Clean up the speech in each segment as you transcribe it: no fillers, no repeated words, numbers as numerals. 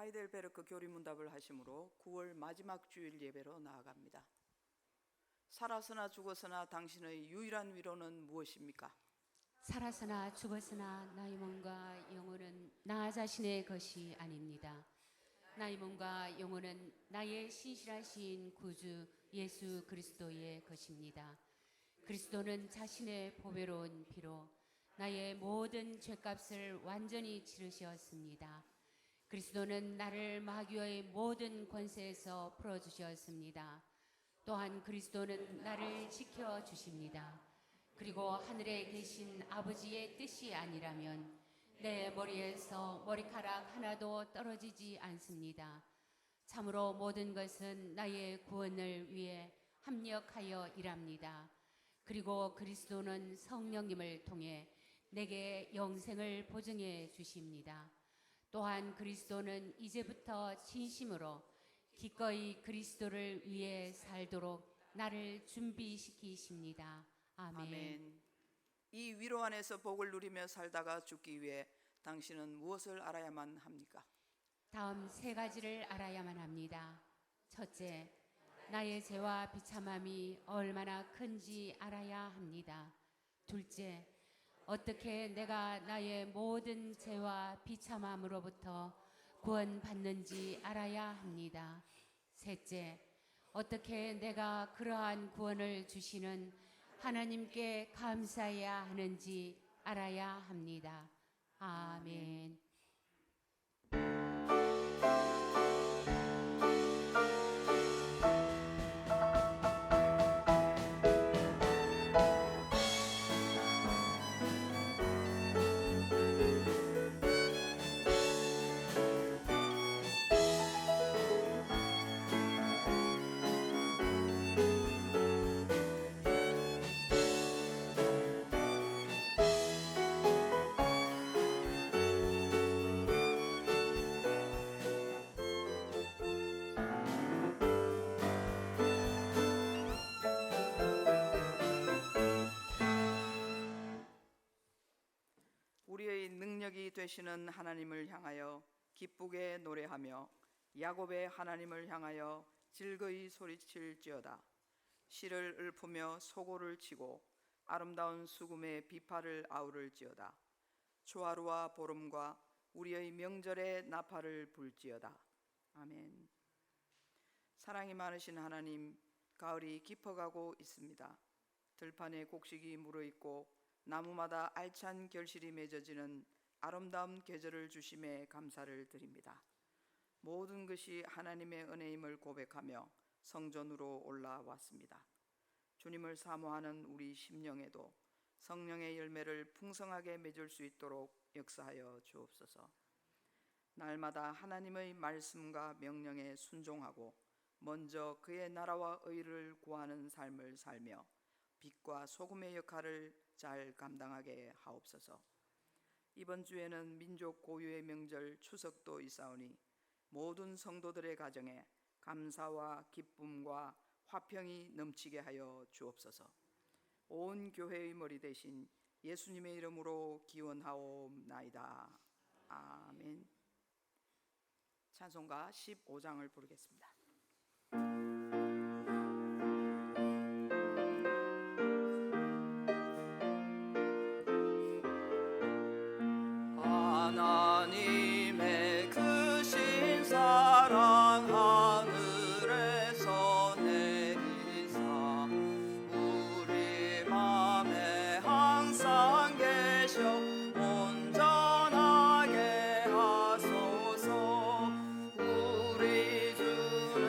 하이델베르크 교리문답을 하심으로 9월 마지막 주일 예배로 나아갑니다. 살아서나 죽었으나 당신의 유일한 위로는 무엇입니까? 살아서나 죽었으나 나의 몸과 영혼은 나 자신의 것이 아닙니다. 나의 몸과 영혼은 나의 신실하신 구주 예수 그리스도의 것입니다. 그리스도는 자신의 보배로운 피로 나의 모든 죄값을 완전히 치르셨습니다. 그리스도는 나를 마귀의 모든 권세에서 풀어주셨습니다. 또한 그리스도는 나를 지켜주십니다. 그리고 하늘에 계신 아버지의 뜻이 아니라면 내 머리에서 머리카락 하나도 떨어지지 않습니다. 참으로 모든 것은 나의 구원을 위해 합력하여 일합니다. 그리고 그리스도는 성령님을 통해 내게 영생을 보증해 주십니다. 또한 그리스도는 이제부터 진심으로 기꺼이 그리스도를 위해 살도록 나를 준비시키십니다. 아멘. 이 위로 안에서 복을 누리며 살다가 죽기 위해 당신은 무엇을 알아야만 합니까? 다음 세 가지를 알아야만 합니다. 첫째, 나의 죄와 비참함이 얼마나 큰지 알아야 합니다. 둘째, 어떻게 내가 나의 모든 죄와 비참함으로부터 구원받는지 알아야 합니다. 셋째, 어떻게 내가 그러한 구원을 주시는 하나님께 감사해야 하는지 알아야 합니다. 아멘. 우리의 능력이 되시는 하나님을 향하여 기쁘게 노래하며 야곱의 하나님을 향하여 즐거이 소리칠지어다. 시를 읊으며 소고를 치고 아름다운 수금의 비파를 아우를지어다. 초하루와 보름과 우리의 명절에 나팔을 불지어다. 아멘. 사랑이 많으신 하나님, 가을이 깊어가고 있습니다. 들판에 곡식이 물어있고 나무마다 알찬 결실이 맺어지는 아름다운 계절을 주심에 감사를 드립니다. 모든 것이 하나님의 은혜임을 고백하며 성전으로 올라왔습니다. 주님을 사모하는 우리 심령에도 성령의 열매를 풍성하게 맺을 수 있도록 역사하여 주옵소서. 날마다 하나님의 말씀과 명령에 순종하고 먼저 그의 나라와 의를 구하는 삶을 살며 빛과 소금의 역할을 잘 감당하게 하옵소서. 이번 주에는 민족 고유의 명절 추석도 있사오니 모든 성도들의 가정에 감사와 기쁨과 화평이 넘치게 하여 주옵소서. 온 교회의 머리 대신 예수님의 이름으로 기원하옵나이다. 아멘. 찬송가 15장을 부르겠습니다. 하나님의 크신 사랑 하늘에서 내리사 우리 맘에 항상 계셔 온전하게 하소서. 우리 주는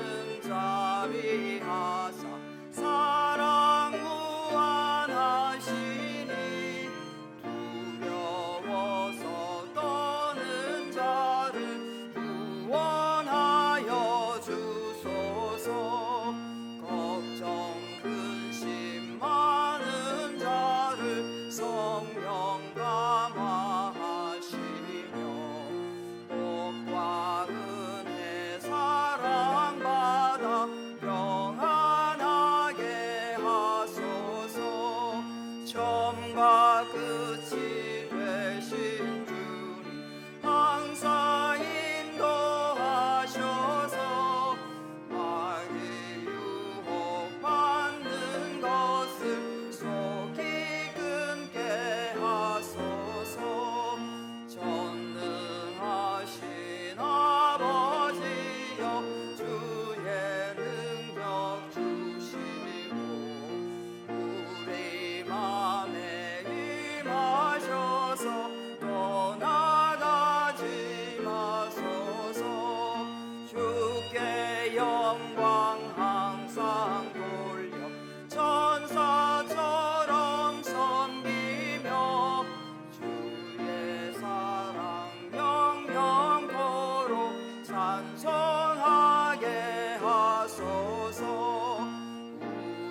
영광 항상 돌려 천사처럼 섬기며 주의 사랑 영영토록 찬송하게 하소서.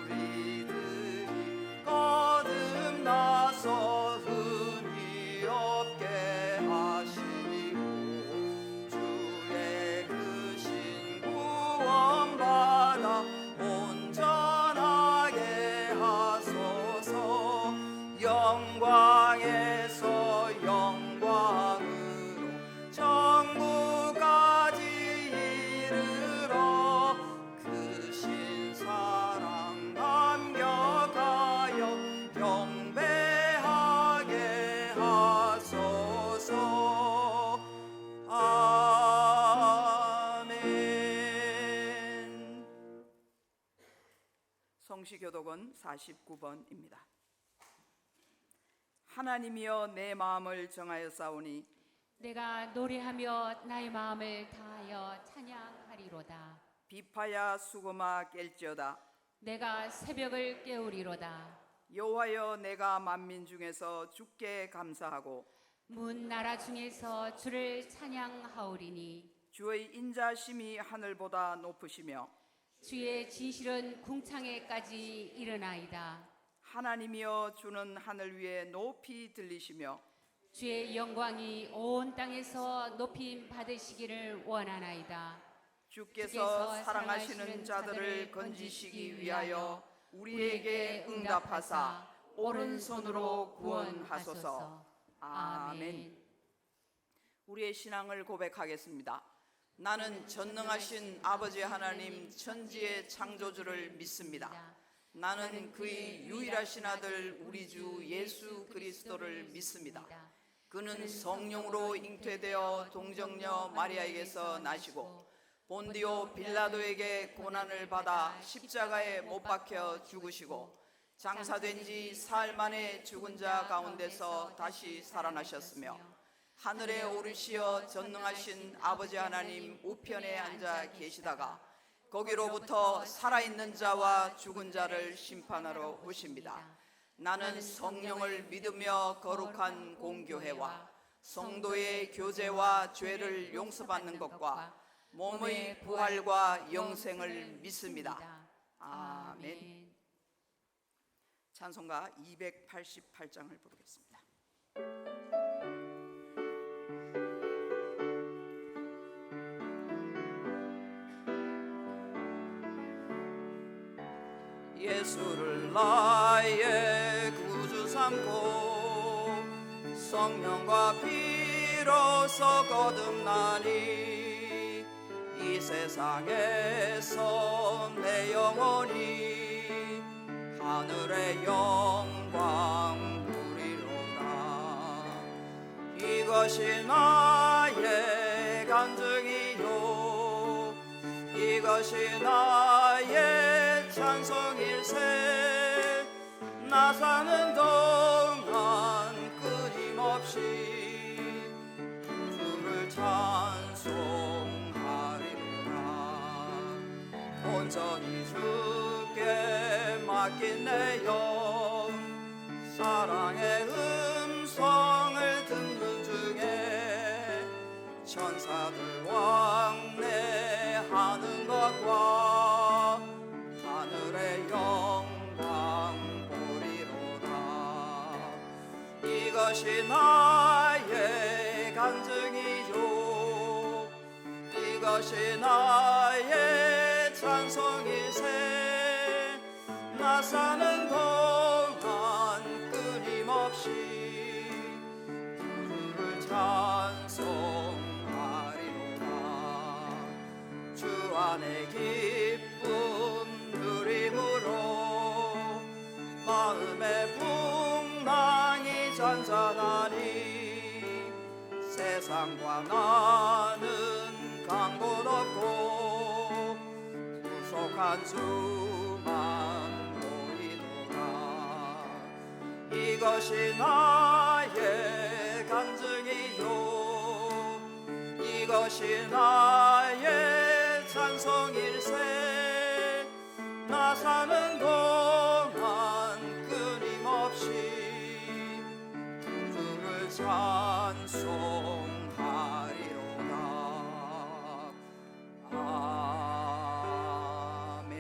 우리들이 거듭나서 흠이 없게 하시고 주의 그 신 구원받아 온전하게 하소서. 영광에서 영광으로 천국까지 이르러 그 신 사랑 감격하여 경배하게 하소서. 아멘. 성시교독은 49번입니다. 하나님이여 내 마음을 정하여 싸우니 내가 노래하며 나의 마음을 다하여 찬양하리로다. 비파야 수고마 깰지어다. 내가 새벽을 깨우리로다. 여호와여 내가 만민 중에서 주께 감사하고 문 나라 중에서 주를 찬양하오리니 주의 인자심이 하늘보다 높으시며 주의 진실은 궁창에까지 이르나이다. 하나님이여 주는 하늘 위에 높이 들리시며 주의 영광이 온 땅에서 높임 받으시기를 원하나이다. 주께서 사랑하시는 자들을 건지시기 위하여 우리에게 응답하사 오른손으로 구원하소서. 아멘. 우리의 신앙을 고백하겠습니다. 나는 전능하신 아버지 하나님 천지의 창조주를 믿습니다. 나는 그의 유일하신 아들 우리 주 예수 그리스도를 믿습니다. 그는 성령으로 잉태되어 동정녀 마리아에게서 나시고 본디오 빌라도에게 고난을 받아 십자가에 못 박혀 죽으시고 장사된 지 사흘 만에 죽은 자 가운데서 다시 살아나셨으며 하늘에 오르시어 전능하신 아버지 하나님 우편에 앉아 계시다가 거기로부터 살아있는 자와 죽은 자를 심판하러 오십니다. 나는 성령을 믿으며 거룩한 공교회와 성도의 교제와 죄를 용서받는 것과 몸의 부활과 영생을 믿습니다. 아멘. 찬송가 288장을 부르겠습니다. 예수를 나의 구주 삼고 성령과 피로서 거듭나니 이 세상에서 내 영혼이 하늘의 영광 누리로다. 이것이 나의 간증이요 이것이 나의 찬송일세. 나 사는 동안 끊임없이 주를 찬송하리로다. 온전히 주께 맡긴 내 영 사랑의 음성을 듣는 중에 천사들 왕래하는 것과 하늘의 영광 보리로다. 이것이 나의 간증이요 이것이 나의 찬송일세. 나 사는 동안 끊임없이 주를 찬송하리로다. 주 안에 기쁨 누림으로 마음의 풍랑이 잔잔하니 세상과 나는 강도 없고 구속한 주만 보이도다. 이것이 나의 간증이요 이것이 나의 찬송일세. 나 사는 동안 끊임없이 주를 찬송하리로다. 아멘.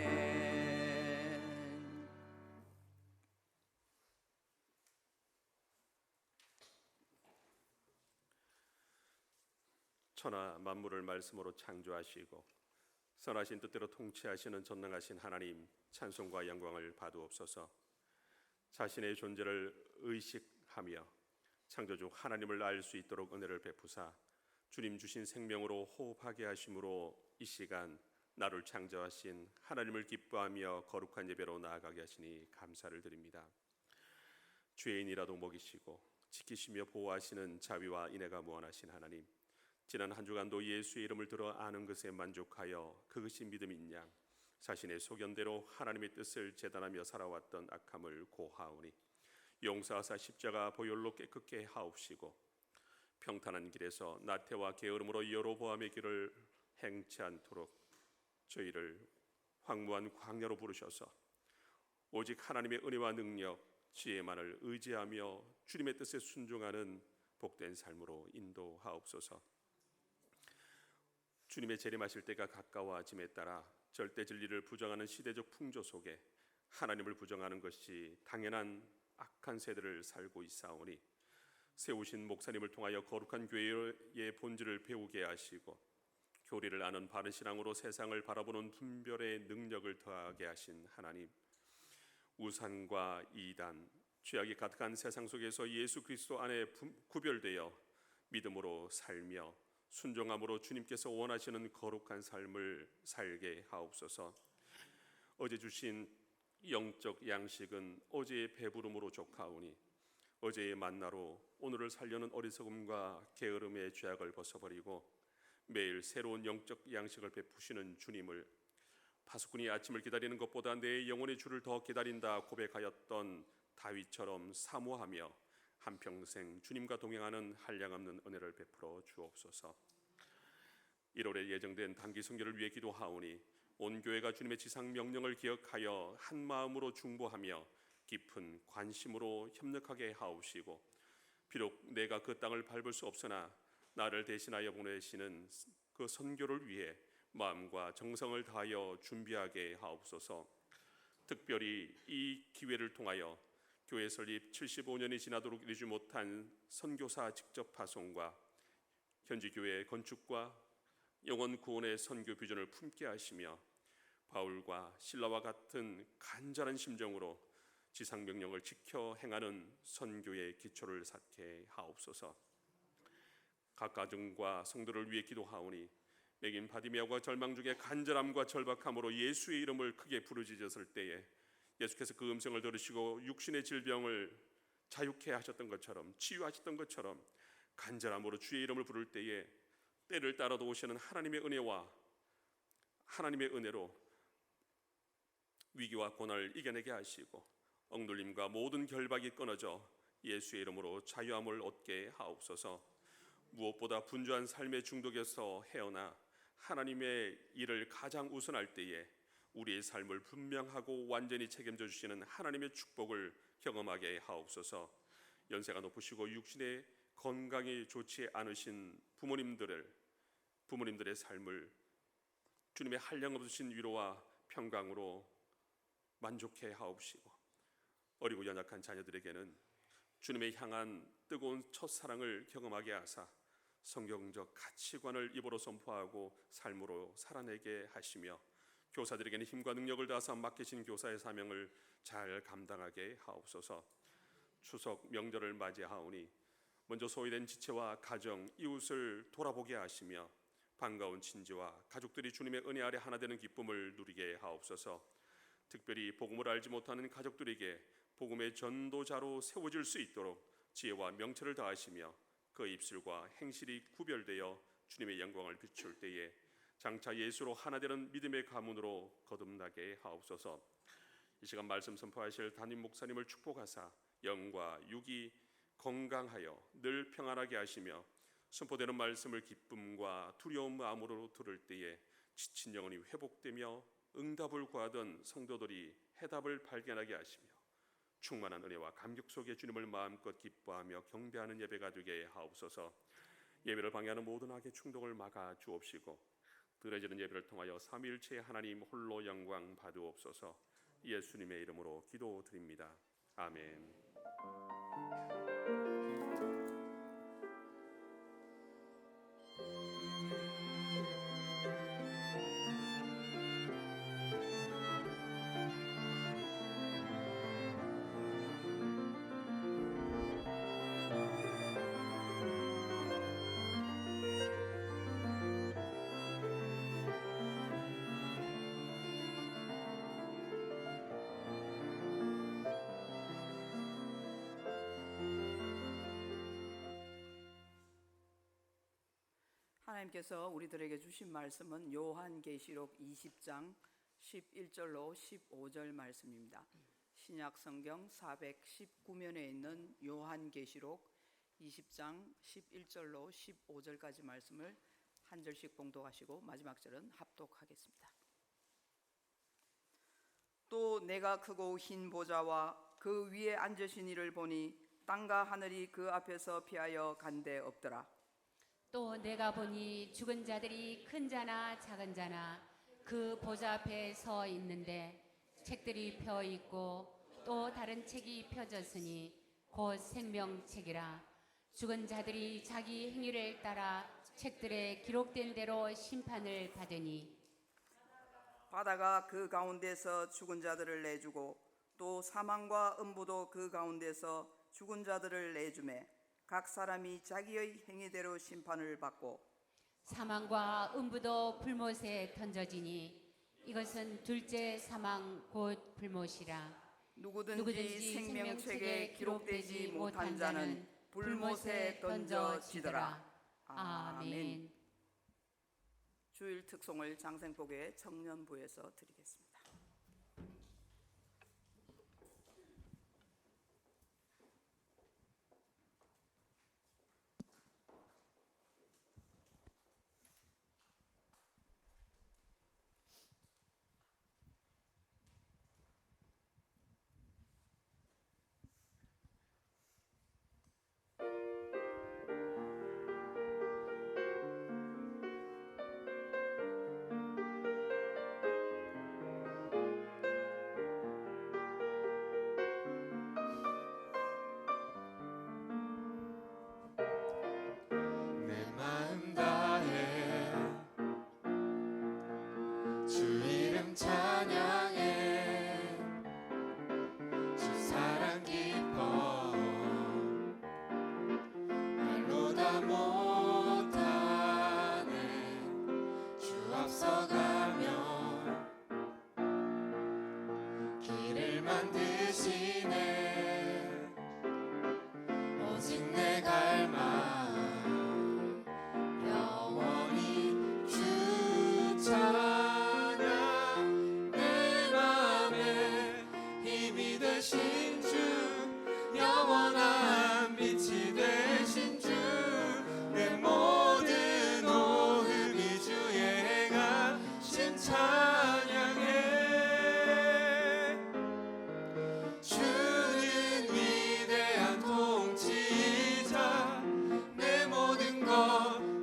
천하 만물을 말씀으로 창조하시고 선하신 뜻대로 통치하시는 전능하신 하나님, 찬송과 영광을 받으옵소서. 자신의 존재를 의식하며 창조주 하나님을 알 수 있도록 은혜를 베푸사 주님 주신 생명으로 호흡하게 하심으로 이 시간 나를 창조하신 하나님을 기뻐하며 거룩한 예배로 나아가게 하시니 감사를 드립니다. 죄인이라도 먹이시고 지키시며 보호하시는 자비와 인애가 무한하신 하나님, 지난 한 주간도 예수의 이름을 들어 아는 것에 만족하여 그것이 믿음인 양 자신의 소견대로 하나님의 뜻을 재단하며 살아왔던 악함을 고하오니 용서하사 십자가 보혈로 깨끗게 하옵시고 평탄한 길에서 나태와 게으름으로 여로보암의 길을 행치 않도록 저희를 황무한 광야로 부르셔서 오직 하나님의 은혜와 능력, 지혜만을 의지하며 주님의 뜻에 순종하는 복된 삶으로 인도하옵소서. 주님의 재림하실 때가 가까워짐에 따라 절대 진리를 부정하는 시대적 풍조 속에 하나님을 부정하는 것이 당연한 악한 세대를 살고 있사오니 세우신 목사님을 통하여 거룩한 교회의 본질을 배우게 하시고 교리를 아는 바른 신앙으로 세상을 바라보는 분별의 능력을 더하게 하신 하나님, 우상과 이단, 죄악이 가득한 세상 속에서 예수 그리스도 안에 구별되어 믿음으로 살며 순종함으로 주님께서 원하시는 거룩한 삶을 살게 하옵소서. 어제 주신 영적 양식은 어제의 배부름으로 족하오니 어제의 만나로 오늘을 살려는 어리석음과 게으름의 죄악을 벗어버리고 매일 새로운 영적 양식을 베푸시는 주님을 파수꾼이 아침을 기다리는 것보다 내 영혼의 주를 더 기다린다 고백하였던 다윗처럼 사모하며 한평생 주님과 동행하는 한량없는 은혜를 베풀어 주옵소서. 1월에 예정된 단기 선교를 위해 기도하오니 온 교회가 주님의 지상 명령을 기억하여 한 마음으로 중보하며 깊은 관심으로 협력하게 하옵시고 비록 내가 그 땅을 밟을 수 없으나 나를 대신하여 보내시는 그 선교를 위해 마음과 정성을 다하여 준비하게 하옵소서. 특별히 이 기회를 통하여 교회 설립 75년이 지나도록 이루지 못한 선교사 직접 파송과 현지 교회 건축과 영혼 구원의 선교 비전을 품게 하시며 바울과 실라와 같은 간절한 심정으로 지상 명령을 지켜 행하는 선교의 기초를 쌓게 하옵소서. 각 가정과 성도를 위해 기도하오니 맥인 바디메아가 절망 중에 간절함과 절박함으로 예수의 이름을 크게 부르짖었을 때에 예수께서 그 음성을 들으시고 육신의 질병을 자유케 하셨던 것처럼, 치유하셨던 것처럼 간절함으로 주의 이름을 부를 때에 때를 따라도 오시는 하나님의 은혜와 하나님의 은혜로 위기와 고난을 이겨내게 하시고 억눌림과 모든 결박이 끊어져 예수의 이름으로 자유함을 얻게 하옵소서. 무엇보다 분주한 삶의 중독에서 헤어나 하나님의 일을 가장 우선할 때에 우리의 삶을 분명하고 완전히 책임져 주시는 하나님의 축복을 경험하게 하옵소서. 연세가 높으시고 육신의 건강이 좋지 않으신 부모님들의 삶을 주님의 한량없으신 위로와 평강으로 만족해 하옵시고 어리고 연약한 자녀들에게는 주님의 향한 뜨거운 첫사랑을 경험하게 하사 성경적 가치관을 입으로 선포하고 삶으로 살아내게 하시며 교사들에게는 힘과 능력을 다하사 맡기신 교사의 사명을 잘 감당하게 하옵소서. 추석 명절을 맞이하오니 먼저 소외된 지체와 가정, 이웃을 돌아보게 하시며 반가운 친지와 가족들이 주님의 은혜 아래 하나 되는 기쁨을 누리게 하옵소서. 특별히 복음을 알지 못하는 가족들에게 복음의 전도자로 세워질 수 있도록 지혜와 명철을 다하시며 그 입술과 행실이 구별되어 주님의 영광을 비출 때에 장차 예수로 하나 되는 믿음의 가문으로 거듭나게 하옵소서. 이 시간 말씀 선포하실 담임 목사님을 축복하사 영과 육이 건강하여 늘 평안하게 하시며 선포되는 말씀을 기쁨과 두려움 마음으로 들을 때에 지친 영혼이 회복되며 응답을 구하던 성도들이 해답을 발견하게 하시며 충만한 은혜와 감격 속에 주님을 마음껏 기뻐하며 경배하는 예배가 되게 하옵소서. 예배를 방해하는 모든 악의 충동을 막아 주옵시고 드려지는 예배를 통하여 삼위일체 하나님 홀로 영광 받으옵소서. 예수님의 이름으로 기도드립니다. 아멘. 하나님께서 우리들에게 주신 말씀은 요한계시록 20장 11절로 15절 말씀입니다. 신약 성경 419면에 있는 요한계시록 20장 11절로 15절까지 말씀을 한 절씩 봉독하시고 마지막 절은 합독하겠습니다. 또 내가 크고 흰 보좌와 그 위에 앉으신 이를 보니 땅과 하늘이 그 앞에서 피하여 간데 없더라. 또 내가 보니 죽은 자들이 큰 자나 작은 자나 그 보좌 앞에 서 있는데 책들이 펴 있고 또 다른 책이 펴졌으니 곧 생명책이라. 죽은 자들이 자기 행위를 따라 책들에 기록된 대로 심판을 받으니 바다가 그 가운데서 죽은 자들을 내주고 또 사망과 음부도 그 가운데서 죽은 자들을 내주매 각 사람이 자기의 행위대로 심판을 받고 사망과 음부도 불못에 던져지니 이것은 둘째 사망 곧 불못이라. 누구든지 생명책에 기록되지 못한 자는 불못에 던져지더라. 아멘. 주일 특송을 장생복의 청년부에서 드리겠습니다.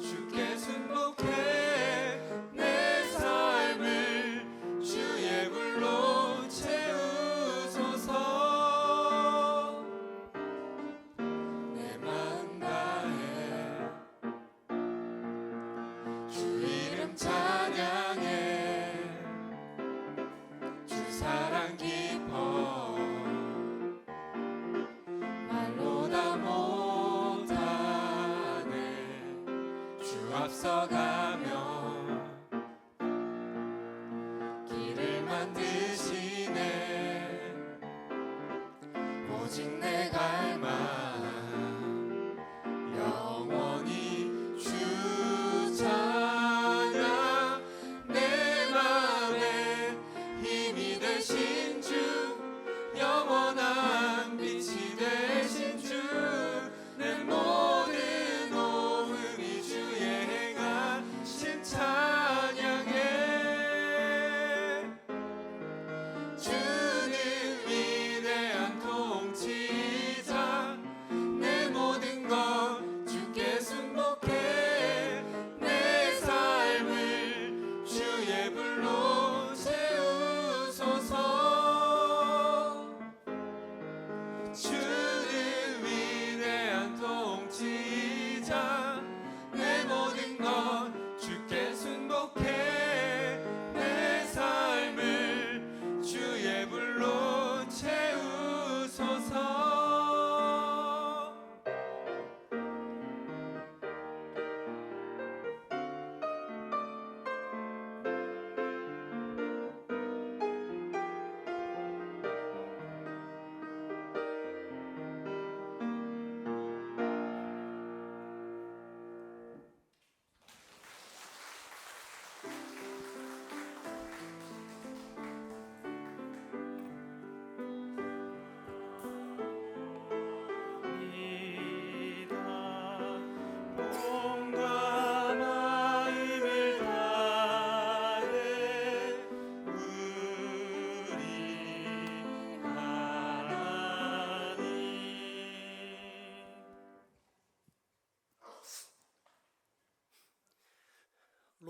주께 순복해 내 삶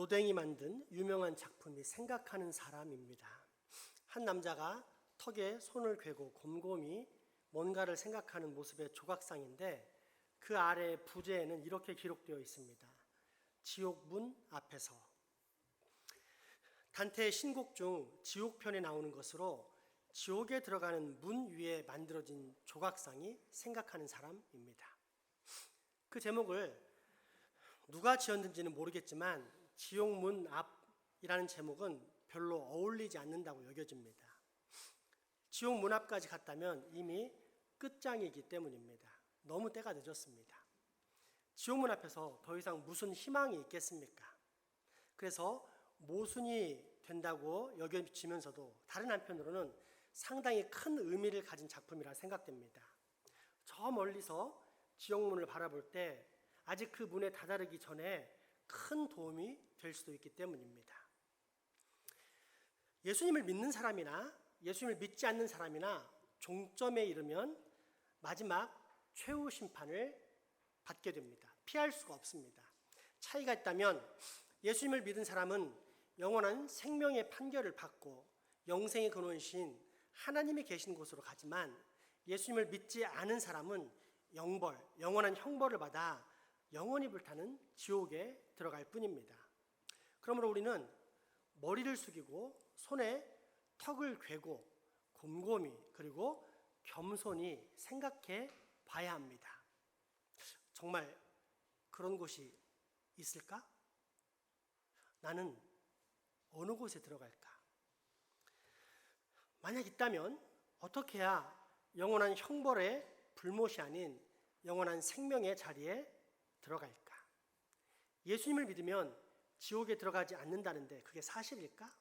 로댕이 만든 유명한 작품이 생각하는 사람입니다. 한 남자가 턱에 손을 괴고 곰곰이 뭔가를 생각하는 모습의 조각상인데 그 아래 부제에는 이렇게 기록되어 있습니다. 지옥문 앞에서. 단테의 신곡 중 지옥편에 나오는 것으로 지옥에 들어가는 문 위에 만들어진 조각상이 생각하는 사람입니다. 그 제목을 누가 지었는지는 모르겠지만 지옥문 앞이라는 제목은 별로 어울리지 않는다고 여겨집니다. 지옥문 앞까지 갔다면 이미 끝장이기 때문입니다. 너무 때가 늦었습니다. 지옥문 앞에서 더 이상 무슨 희망이 있겠습니까? 그래서 모순이 된다고 여겨지면서도 다른 한편으로는 상당히 큰 의미를 가진 작품이라 생각됩니다. 저 멀리서 지옥문을 바라볼 때 아직 그 문에 다다르기 전에 큰 도움이 될 수도 있기 때문입니다. 예수님을 믿는 사람이나 예수님을 믿지 않는 사람이나 종점에 이르면 마지막 최후 심판을 받게 됩니다. 피할 수가 없습니다. 차이가 있다면 예수님을 믿은 사람은 영원한 생명의 판결을 받고 영생의 근원이신 하나님이 계신 곳으로 가지만 예수님을 믿지 않은 사람은 영원한 형벌을 받아 영원히 불타는 지옥에 들어갈 뿐입니다. 그러므로 우리는 머리를 숙이고 손에 턱을 괴고 곰곰이 그리고 겸손히 생각해 봐야 합니다. 정말 그런 곳이 있을까? 나는 어느 곳에 들어갈까? 만약 있다면 어떻게 해야 영원한 형벌의 불못이 아닌 영원한 생명의 자리에 들어갈까? 예수님을 믿으면 지옥에 들어가지 않는다는데 그게 사실일까?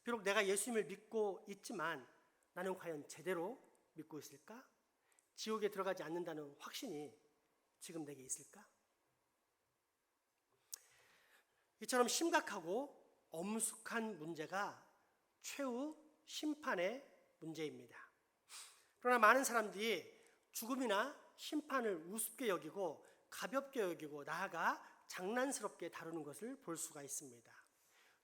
비록 내가 예수님을 믿고 있지만 나는 과연 제대로 믿고 있을까? 지옥에 들어가지 않는다는 확신이 지금 내게 있을까? 이처럼 심각하고 엄숙한 문제가 최후 심판의 문제입니다. 그러나 많은 사람들이 죽음이나 심판을 우습게 여기고 가볍게 여기고 나아가 장난스럽게 다루는 것을 볼 수가 있습니다.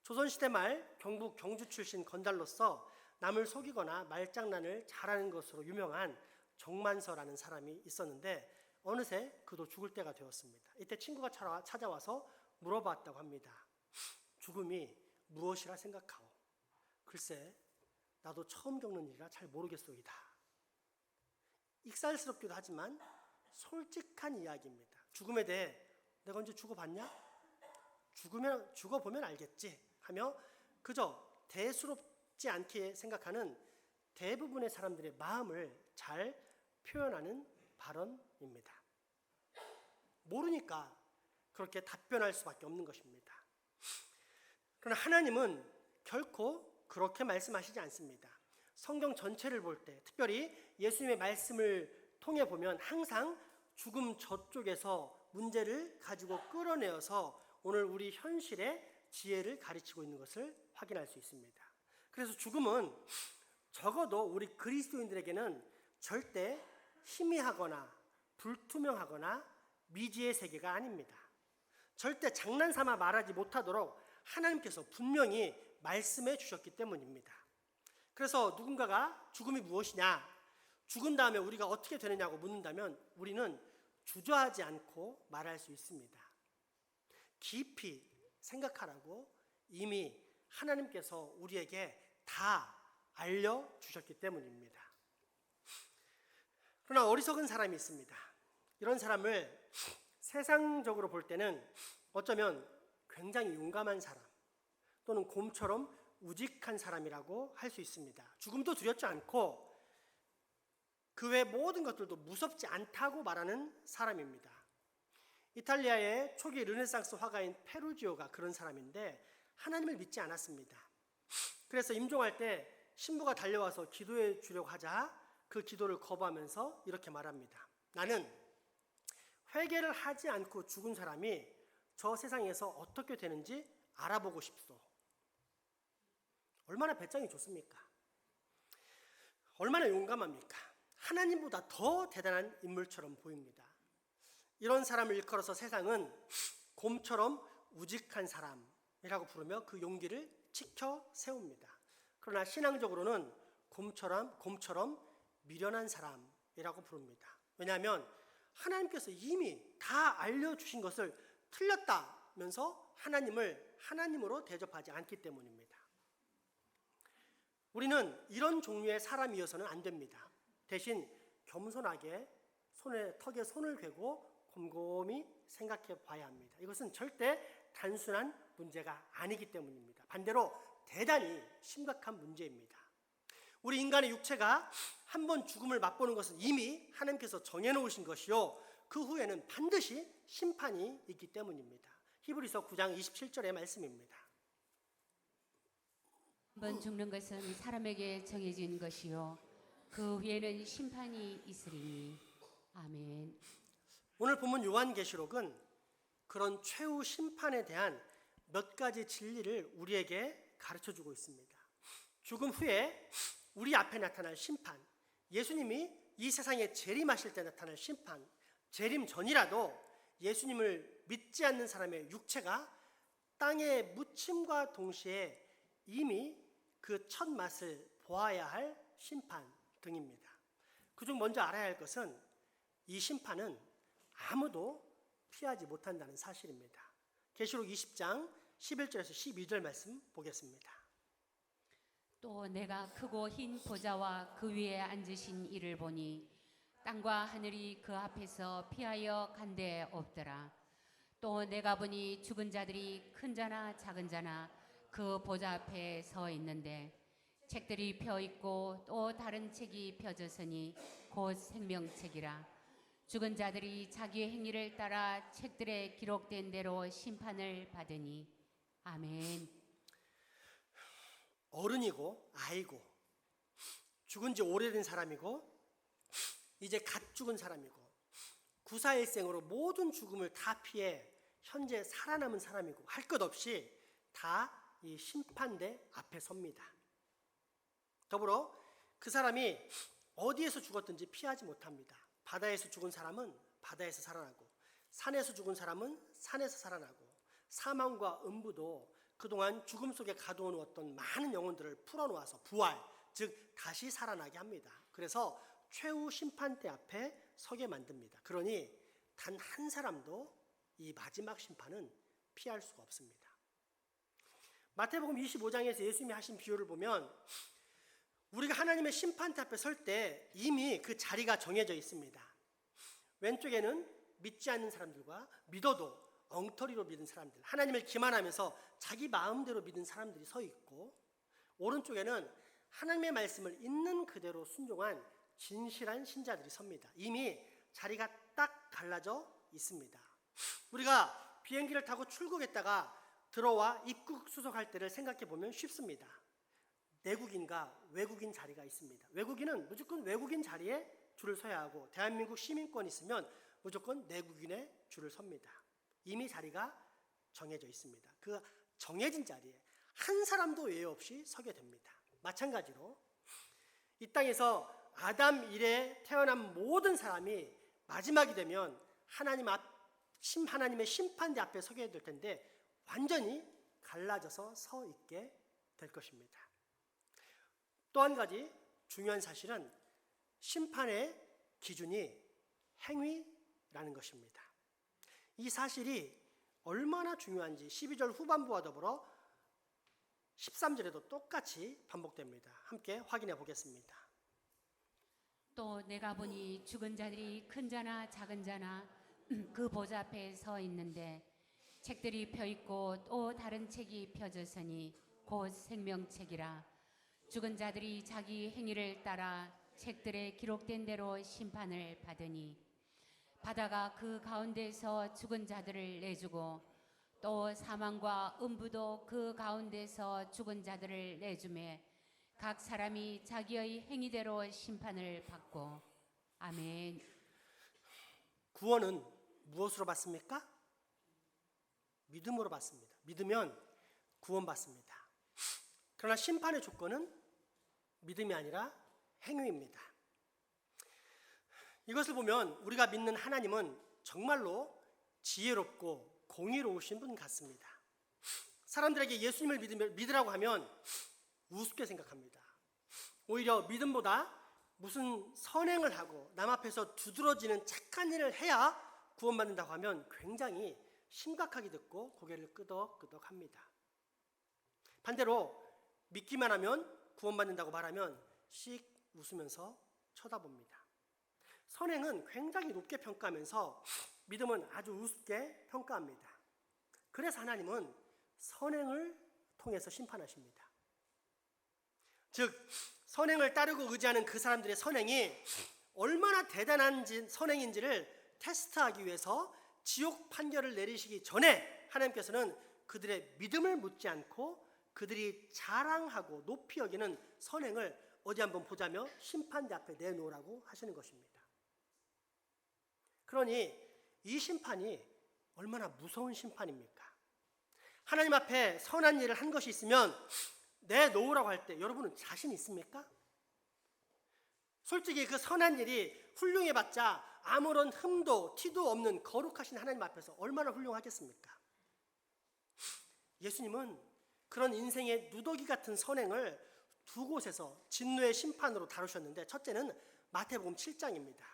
조선시대 말 경북 경주 출신 건달로서 남을 속이거나 말장난을 잘하는 것으로 유명한 정만서라는 사람이 있었는데 어느새 그도 죽을 때가 되었습니다. 이때 친구가 찾아와서 물어봤다고 합니다. 죽음이 무엇이라 생각하오? 글쎄 나도 처음 겪는 일이라 잘 모르겠소이다. 익살스럽기도 하지만 솔직한 이야기입니다. 죽음에 대해 내가 언제 죽어봤냐? 죽어보면 알겠지 하며 그저 대수롭지 않게 생각하는 대부분의 사람들의 마음을 잘 표현하는 발언입니다. 모르니까 그렇게 답변할 수밖에 없는 것입니다. 그러나 하나님은 결코 그렇게 말씀하시지 않습니다. 성경 전체를 볼 때 특별히 예수님의 말씀을 통해 보면 항상 죽음 저쪽에서 문제를 가지고 끌어내어서 오늘 우리 현실의 지혜를 가르치고 있는 것을 확인할 수 있습니다. 그래서 죽음은 적어도 우리 그리스도인들에게는 절대 희미하거나 불투명하거나 미지의 세계가 아닙니다. 절대 장난삼아 말하지 못하도록 하나님께서 분명히 말씀해 주셨기 때문입니다. 그래서 누군가가 죽음이 무엇이냐, 죽은 다음에 우리가 어떻게 되느냐고 묻는다면 우리는 주저하지 않고 말할 수 있습니다. 깊이 생각하라고 이미 하나님께서 우리에게 다 알려주셨기 때문입니다. 그러나 어리석은 사람이 있습니다. 이런 사람을 세상적으로 볼 때는 어쩌면 굉장히 용감한 사람 또는 곰처럼 우직한 사람이라고 할 수 있습니다. 죽음도 두렵지 않고 그 외 모든 것들도 무섭지 않다고 말하는 사람입니다. 이탈리아의 초기 르네상스 화가인 페루지오가 그런 사람인데 하나님을 믿지 않았습니다. 그래서 임종할 때 신부가 달려와서 기도해 주려고 하자 그 기도를 거부하면서 이렇게 말합니다. 나는 회개를 하지 않고 죽은 사람이 저 세상에서 어떻게 되는지 알아보고 싶소. 얼마나 배짱이 좋습니까? 얼마나 용감합니까? 하나님보다 더 대단한 인물처럼 보입니다. 이런 사람을 일컬어서 세상은 곰처럼 우직한 사람 부르며 그 용기를 지켜 세웁니다. 그러나 신앙적으로는 곰처럼 미련한 사람이라고 부릅니다. 왜냐하면 하나님께서 이미 다 알려주신 것을 틀렸다면서 하나님을 하나님으로 대접하지 않기 때문입니다. 우리는 이런 종류의 사람이어서는 안 됩니다. 대신 겸손하게 턱에 손을 대고 곰곰이 생각해 봐야 합니다. 이것은 절대 단순한 문제가 아니기 때문입니다. 반대로 대단히 심각한 문제입니다. 우리 인간의 육체가 한번 죽음을 맛보는 것은 이미 하나님께서 정해놓으신 것이요, 그 후에는 반드시 심판이 있기 때문입니다. 히브리서 9장 27절의 말씀입니다. 한번 죽는 것은 사람에게 정해진 것이요 그 후에는 심판이 있으리니. 아멘. 오늘 본문 요한계시록은 그런 최후 심판에 대한 몇 가지 진리를 우리에게 가르쳐주고 있습니다. 죽음 후에 우리 앞에 나타날 심판, 예수님이 이 세상에 재림하실 때 나타날 심판, 재림 전이라도 예수님을 믿지 않는 사람의 육체가 땅에 묻힘과 동시에 이미 그 첫 맛을 보아야 할 심판 등입니다. 그중 먼저 알아야 할 것은 이 심판은 아무도 피하지 못한다는 사실입니다. 계시록 20장 11절에서 12절 말씀 보겠습니다. 또 내가 크고 흰 보좌와 그 위에 앉으신 이를 보니 땅과 하늘이 그 앞에서 피하여 간 데 없더라. 또 내가 보니 죽은 자들이 큰 자나 작은 자나 그 보좌 앞에 서 있는데 책들이 펴 있고 또 다른 책이 펴졌으니 곧 생명책이라. 죽은 자들이 자기의 행위를 따라 책들에 기록된 대로 심판을 받으니. 아멘. 어른이고 아이고, 죽은 지 오래된 사람이고 이제 갓 죽은 사람이고, 구사일생으로 모든 죽음을 다 피해 현재 살아남은 사람이고, 할 것 없이 다 이 심판대 앞에 섭니다. 더불어 그 사람이 어디에서 죽었든지 피하지 못합니다. 바다에서 죽은 사람은 바다에서 살아나고, 산에서 죽은 사람은 산에서 살아나고, 사망과 음부도 그동안 죽음 속에 가두어 놓았던 많은 영혼들을 풀어놓아서 부활, 즉 다시 살아나게 합니다. 그래서 최후 심판대 앞에 서게 만듭니다. 그러니 단 한 사람도 이 마지막 심판은 피할 수가 없습니다. 마태복음 25장에서 예수님이 하신 비유를 보면 우리가 하나님의 심판대 앞에 설 때 이미 그 자리가 정해져 있습니다. 왼쪽에는 믿지 않는 사람들과 믿어도 엉터리로 믿은 사람들, 하나님을 기만하면서 자기 마음대로 믿은 사람들이 서 있고, 오른쪽에는 하나님의 말씀을 있는 그대로 순종한 진실한 신자들이 섭니다. 이미 자리가 딱 갈라져 있습니다. 우리가 비행기를 타고 출국했다가 들어와 입국 수속할 때를 생각해 보면 쉽습니다. 내국인과 외국인 자리가 있습니다. 외국인은 무조건 외국인 자리에 줄을 서야 하고, 대한민국 시민권이 있으면 무조건 내국인의 줄을 섭니다. 이미 자리가 정해져 있습니다. 그 정해진 자리에 한 사람도 예외 없이 서게 됩니다. 마찬가지로 이 땅에서 아담 이래 태어난 모든 사람이 마지막이 되면 하나님의 심판대 앞에 서게 될 텐데 완전히 갈라져서 서 있게 될 것입니다. 또 한 가지 중요한 사실은 심판의 기준이 행위라는 것입니다. 이 사실이 얼마나 중요한지 12절 후반부와 더불어 13절에도 똑같이 반복됩니다. 함께 확인해 보겠습니다. 또 내가 보니 죽은 자들이 큰 자나 작은 자나 그 보좌 앞에 서 있는데 책들이 펴 있고 또 다른 책이 펴졌으니 곧 생명책이라. 죽은 자들이 자기 행위를 따라 책들에 기록된 대로 심판을 받으니, 바다가 그 가운데서 죽은 자들을 내주고 또 사망과 음부도 그 가운데서 죽은 자들을 내주매 각 사람이 자기의 행위대로 심판을 받고. 아멘. 구원은 무엇으로 받습니까? 믿음으로 받습니다. 믿으면 구원받습니다. 그러나 심판의 조건은 믿음이 아니라 행위입니다. 이것을 보면 우리가 믿는 하나님은 정말로 지혜롭고 공의로우신 분 같습니다. 사람들에게 예수님을 믿으라고 하면 우습게 생각합니다. 오히려 믿음보다 무슨 선행을 하고 남 앞에서 두드러지는 착한 일을 해야 구원받는다고 하면 굉장히 심각하게 듣고 고개를 끄덕끄덕합니다. 반대로 믿기만 하면 구원받는다고 말하면 씩 웃으면서 쳐다봅니다. 선행은 굉장히 높게 평가하면서 믿음은 아주 우습게 평가합니다. 그래서 하나님은 선행을 통해서 심판하십니다. 즉 선행을 따르고 의지하는 그 사람들의 선행이 얼마나 대단한 선행인지를 테스트하기 위해서 지옥 판결을 내리시기 전에 하나님께서는 그들의 믿음을 묻지 않고 그들이 자랑하고 높이 여기는 선행을 어디 한번 보자며 심판대 앞에 내놓으라고 하시는 것입니다. 그러니 이 심판이 얼마나 무서운 심판입니까? 하나님 앞에 선한 일을 한 것이 있으면 내놓으라고 할 때 여러분은 자신 있습니까? 솔직히 그 선한 일이 훌륭해봤자 아무런 흠도 티도 없는 거룩하신 하나님 앞에서 얼마나 훌륭하겠습니까? 예수님은 그런 인생의 누더기 같은 선행을 두 곳에서 진노의 심판으로 다루셨는데, 첫째는 마태복음 7장입니다.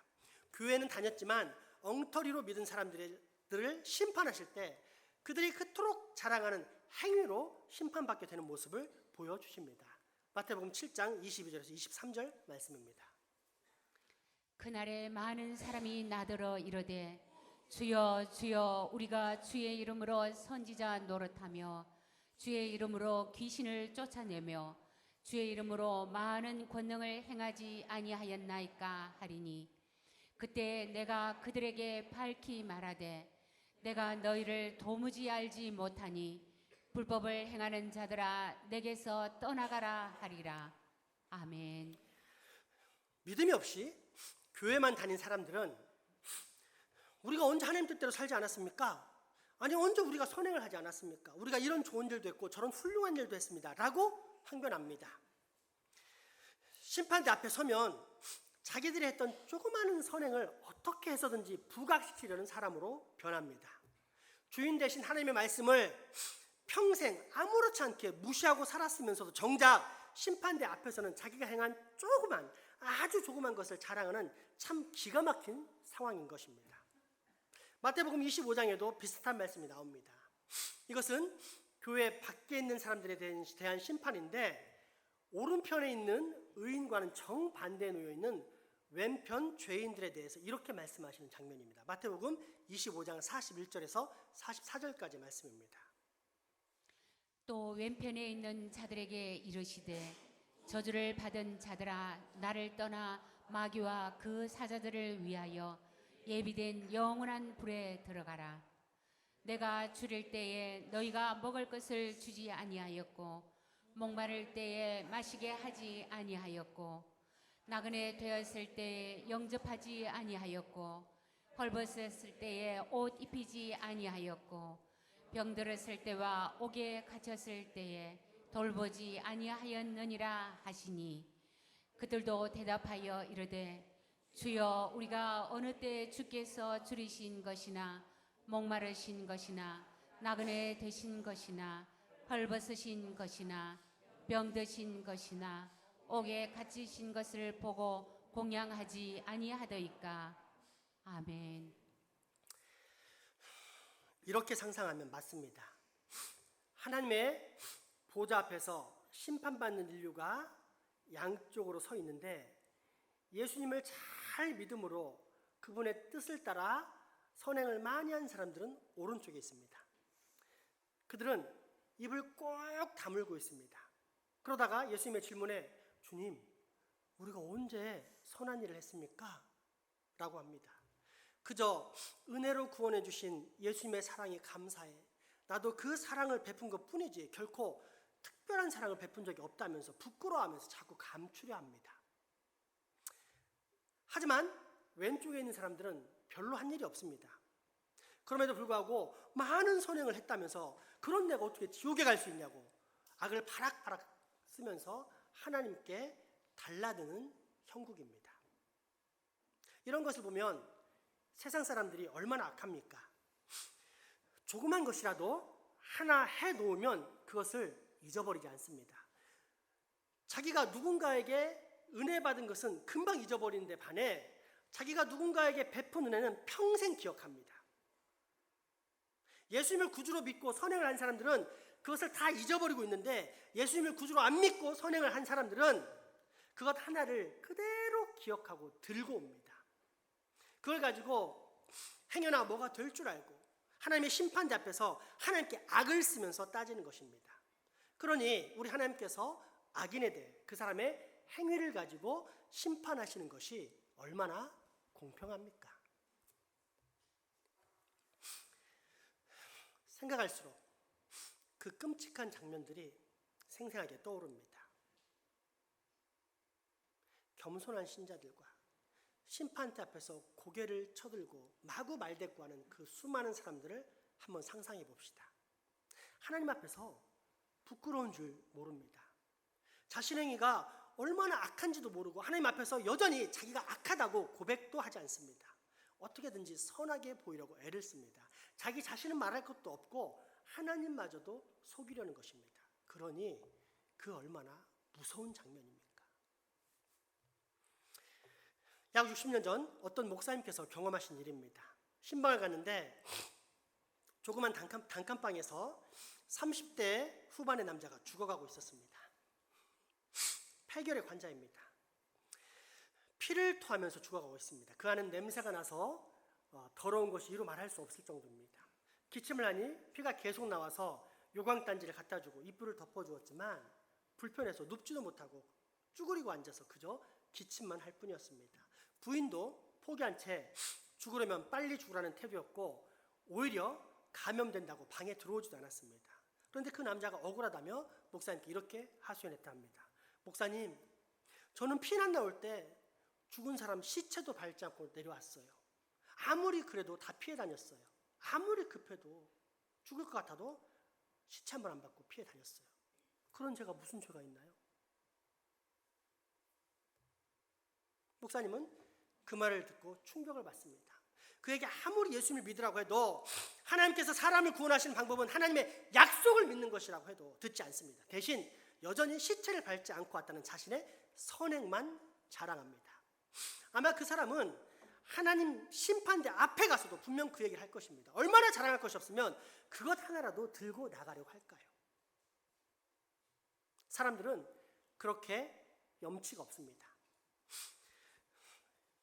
교회는 다녔지만 엉터리로 믿은 사람들을 심판하실 때 그들이 그토록 자랑하는 행위로 심판받게 되는 모습을 보여주십니다. 마태복음 7장 22절에서 23절 말씀입니다. 그날에 많은 사람이 나더러 이르되 주여 주여 우리가 주의 이름으로 선지자 노릇하며 주의 이름으로 귀신을 쫓아내며 주의 이름으로 많은 권능을 행하지 아니하였나이까 하리니 그때 내가 그들에게 밝히 말하되 내가 너희를 도무지 알지 못하니 불법을 행하는 자들아 내게서 떠나가라 하리라. 아멘. 믿음이 없이 교회만 다닌 사람들은 우리가 언제 하나님 뜻대로 살지 않았습니까? 아니 언제 우리가 선행을 하지 않았습니까? 우리가 이런 좋은 일도 했고 저런 훌륭한 일도 했습니다 라고 항변합니다. 심판대 앞에 서면 자기들이 했던 조그마한 선행을 어떻게 해서든지 부각시키려는 사람으로 변합니다. 주인 대신 하나님의 말씀을 평생 아무렇지 않게 무시하고 살았으면서도 정작 심판대 앞에서는 자기가 행한 아주 조그만 것을 자랑하는 참 기가 막힌 상황인 것입니다. 마태복음 25장에도 비슷한 말씀이 나옵니다. 이것은 교회 밖에 있는 사람들에 대한 심판인데 오른편에 있는 의인과는 정반대에 놓여 있는 왼편 죄인들에 대해서 이렇게 말씀하시는 장면입니다. 마태복음 25장 41절에서 44절까지 말씀입니다. 또 왼편에 있는 자들에게 이르시되 저주를 받은 자들아 나를 떠나 마귀와 그 사자들을 위하여 예비된 영원한 불에 들어가라. 내가 줄일 때에 너희가 먹을 것을 주지 아니하였고 목마를 때에 마시게 하지 아니하였고 나그네 되었을 때에 영접하지 아니하였고 헐벗었을 때에 옷 입히지 아니하였고 병들었을 때와 옥에 갇혔을 때에 돌보지 아니하였느니라 하시니 그들도 대답하여 이르되 주여 우리가 어느 때 주께서 줄이신 것이나 목마르신 것이나 나그네 되신 것이나 헐벗으신 것이나 병드신 것이나 옥에 갇히신 것을 보고 공양하지 아니하더이까. 아멘. 이렇게 상상하면 맞습니다. 하나님의 보좌 앞에서 심판받는 인류가 양쪽으로 서 있는데 예수님을 잘 믿음으로 그분의 뜻을 따라 선행을 많이 한 사람들은 오른쪽에 있습니다. 그들은 입을 꼭 다물고 있습니다. 그러다가 예수님의 질문에 주님, 우리가 언제 선한 일을 했습니까? 라고 합니다. 그저 은혜로 구원해 주신 예수님의 사랑이 감사해. 나도 그 사랑을 베푼 것 뿐이지 결코 특별한 사랑을 베푼 적이 없다면서 부끄러워하면서 자꾸 감추려 합니다. 하지만 왼쪽에 있는 사람들은 별로 한 일이 없습니다. 그럼에도 불구하고 많은 선행을 했다면서 그런 내가 어떻게 지옥에 갈 수 있냐고 악을 바락바락 쓰면서 하나님께 달라드는 형국입니다. 이런 것을 보면 세상 사람들이 얼마나 악합니까? 조그만 것이라도 하나 해놓으면 그것을 잊어버리지 않습니다. 자기가 누군가에게 은혜 받은 것은 금방 잊어버리는데 반해 자기가 누군가에게 베푼 은혜는 평생 기억합니다. 예수님을 구주로 믿고 선행을 한 사람들은 그것을 다 잊어버리고 있는데, 예수님을 구주로 안 믿고 선행을 한 사람들은 그것 하나를 그대로 기억하고 들고 옵니다. 그걸 가지고 행여나 뭐가 될 줄 알고 하나님의 심판대 앞에서 하나님께 악을 쓰면서 따지는 것입니다. 그러니 우리 하나님께서 악인에 대해 그 사람의 행위를 가지고 심판하시는 것이 얼마나 공평합니까? 생각할수록 그 끔찍한 장면들이 생생하게 떠오릅니다. 겸손한 신자들과 심판대 앞에서 고개를 쳐들고 마구 말대꾸하는 그 수많은 사람들을 한번 상상해 봅시다. 하나님 앞에서 부끄러운 줄 모릅니다. 자신의 행위가 얼마나 악한지도 모르고 하나님 앞에서 여전히 자기가 악하다고 고백도 하지 않습니다. 어떻게든지 선하게 보이려고 애를 씁니다. 자기 자신은 말할 것도 없고 하나님마저도 속이려는 것입니다. 그러니 그 얼마나 무서운 장면입니까? 약 60년 전 어떤 목사님께서 경험하신 일입니다. 신방을 갔는데 조그만 단칸방에서 30대 후반의 남자가 죽어가고 있었습니다. 폐결의 환자입니다. 피를 토하면서 죽어가고 있습니다. 그 안은 냄새가 나서 더러운 것이 이루 말할 수 없을 정도입니다. 기침을 하니 피가 계속 나와서 요광단지를 갖다 주고 이불을 덮어주었지만 불편해서 눕지도 못하고 쭈그리고 앉아서 그저 기침만 할 뿐이었습니다. 부인도 포기한 채 죽으려면 빨리 죽으라는 태도였고 오히려 감염된다고 방에 들어오지도 않았습니다. 그런데 그 남자가 억울하다며 목사님께 이렇게 하소연했다 합니다. 목사님, 저는 피난 나올 때 죽은 사람 시체도 밟지 않고 내려왔어요. 아무리 그래도 다 피해 다녔어요. 아무리 급해도 죽을 것 같아도 시체 한 번 안 받고 피해 다녔어요. 그런 제가 무슨 죄가 있나요? 목사님은 그 말을 듣고 충격을 받습니다. 그에게 아무리 예수님을 믿으라고 해도 하나님께서 사람을 구원하시는 방법은 하나님의 약속을 믿는 것이라고 해도 듣지 않습니다. 대신 여전히 시체를 밟지 않고 왔다는 자신의 선행만 자랑합니다. 아마 그 사람은 하나님 심판대 앞에 가서도 분명 그 얘기를 할 것입니다. 얼마나 자랑할 것이 없으면 그것 하나라도 들고 나가려고 할까요? 사람들은 그렇게 염치가 없습니다.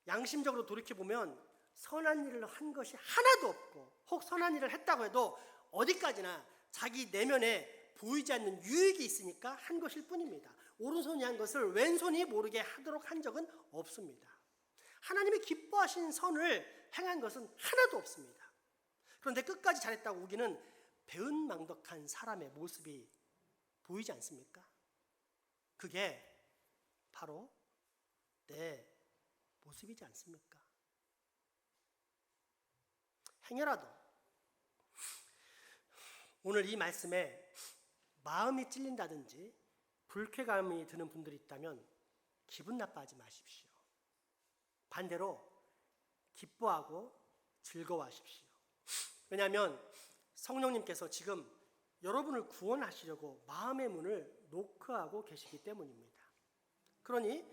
양심적으로 돌이켜보면 선한 일을 한 것이 하나도 없고 혹 선한 일을 했다고 해도 어디까지나 자기 내면에 보이지 않는 유익이 있으니까 한 것일 뿐입니다. 오른손이 한 것을 왼손이 모르게 하도록 한 적은 없습니다. 하나님이 기뻐하신 선을 행한 것은 하나도 없습니다. 그런데 끝까지 잘했다고 우기는 배은망덕한 사람의 모습이 보이지 않습니까? 그게 바로 내 모습이지 않습니까? 행여라도 오늘 이 말씀에 마음이 찔린다든지 불쾌감이 드는 분들이 있다면 기분 나빠하지 마십시오. 반대로 기뻐하고 즐거워하십시오. 왜냐하면 성령님께서 지금 여러분을 구원하시려고 마음의 문을 노크하고 계시기 때문입니다. 그러니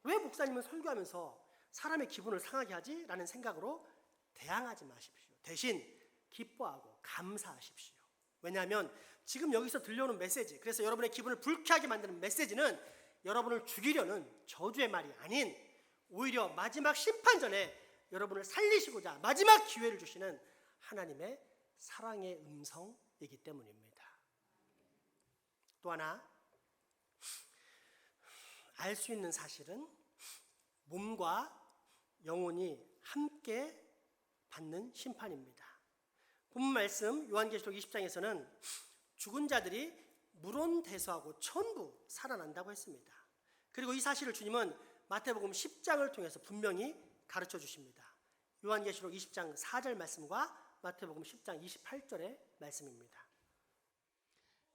왜 목사님은 설교하면서 사람의 기분을 상하게 하지? 라는 생각으로 대항하지 마십시오. 대신 기뻐하고 감사하십시오. 왜냐하면 지금 여기서 들려오는 메시지, 그래서 여러분의 기분을 불쾌하게 만드는 메시지는 여러분을 죽이려는 저주의 말이 아닌 오히려 마지막 심판 전에 여러분을 살리시고자 마지막 기회를 주시는 하나님의 사랑의 음성이기 때문입니다. 또 하나 알 수 있는 사실은 몸과 영혼이 함께 받는 심판입니다. 본문 말씀 요한계시록 20장에서는 죽은 자들이 물온대소하고 전부 살아난다고 했습니다. 그리고 이 사실을 주님은 마태복음 10장을 통해서 분명히 가르쳐 주십니다. 요한계시록 20장 4절 말씀과 마태복음 10장 28절의 말씀입니다.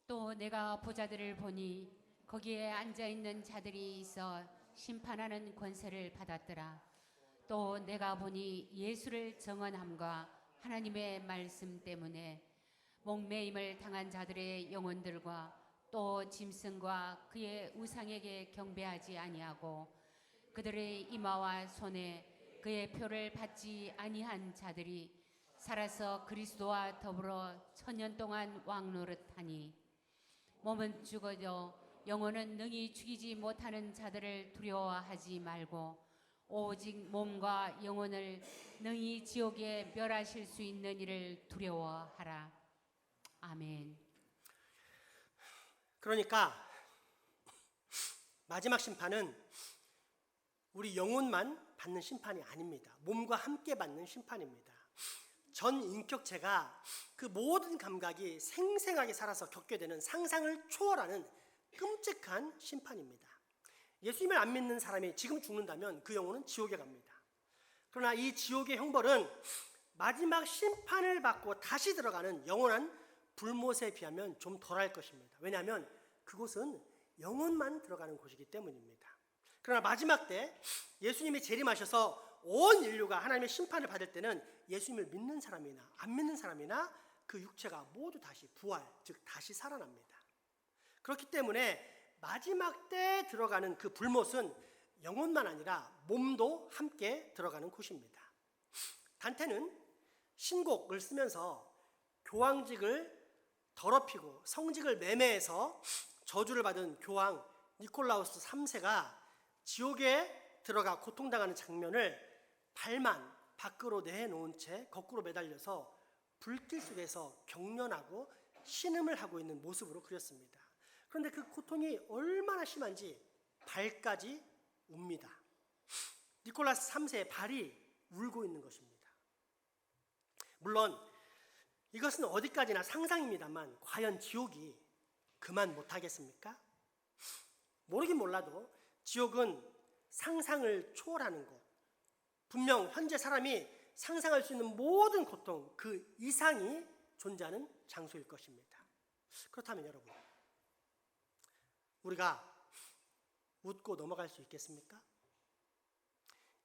또 내가 보자들을 보니 거기에 앉아있는 자들이 있어 심판하는 권세를 받았더라. 또 내가 보니 예수를 정언함과 하나님의 말씀 때문에 목매임을 당한 자들의 영혼들과 또 짐승과 그의 우상에게 경배하지 아니하고 그들의 이마와 손에 그의 표를 받지 아니한 자들이 살아서 그리스도와 더불어 천년 동안 왕노릇하니 몸은 죽어도 영혼은 능히 죽이지 못하는 자들을 두려워하지 말고 오직 몸과 영혼을 능히 지옥에 멸하실 수 있는 이를 두려워하라. 아멘. 그러니까 마지막 심판은 우리 영혼만 받는 심판이 아닙니다. 몸과 함께 받는 심판입니다. 전 인격체가 그 모든 감각이 생생하게 살아서 겪게 되는 상상을 초월하는 끔찍한 심판입니다. 예수님을 안 믿는 사람이 지금 죽는다면 그 영혼은 지옥에 갑니다. 그러나 이 지옥의 형벌은 마지막 심판을 받고 다시 들어가는 영원한 불못에 비하면 좀 덜할 것입니다. 왜냐하면 그곳은 영혼만 들어가는 곳이기 때문입니다. 그러나 마지막 때 예수님이 재림하셔서 온 인류가 하나님의 심판을 받을 때는 예수님을 믿는 사람이나 안 믿는 사람이나 그 육체가 모두 다시 부활, 즉 다시 살아납니다. 그렇기 때문에 마지막 때 들어가는 그 불못은 영혼만 아니라 몸도 함께 들어가는 곳입니다. 단테는 신곡을 쓰면서 교황직을 더럽히고 성직을 매매해서 저주를 받은 교황 니콜라우스 3세가 지옥에 들어가 고통당하는 장면을 발만 밖으로 내놓은 채 거꾸로 매달려서 불길 속에서 경련하고 신음을 하고 있는 모습으로 그렸습니다. 그런데 그 고통이 얼마나 심한지 발까지 웁니다. 니콜라스 3세의 발이 울고 있는 것입니다. 물론 이것은 어디까지나 상상입니다만 과연 지옥이 그만 못하겠습니까? 모르긴 몰라도 지옥은 상상을 초월하는 곳, 분명 현재 사람이 상상할 수 있는 모든 고통 그 이상이 존재하는 장소일 것입니다. 그렇다면 여러분, 우리가 웃고 넘어갈 수 있겠습니까?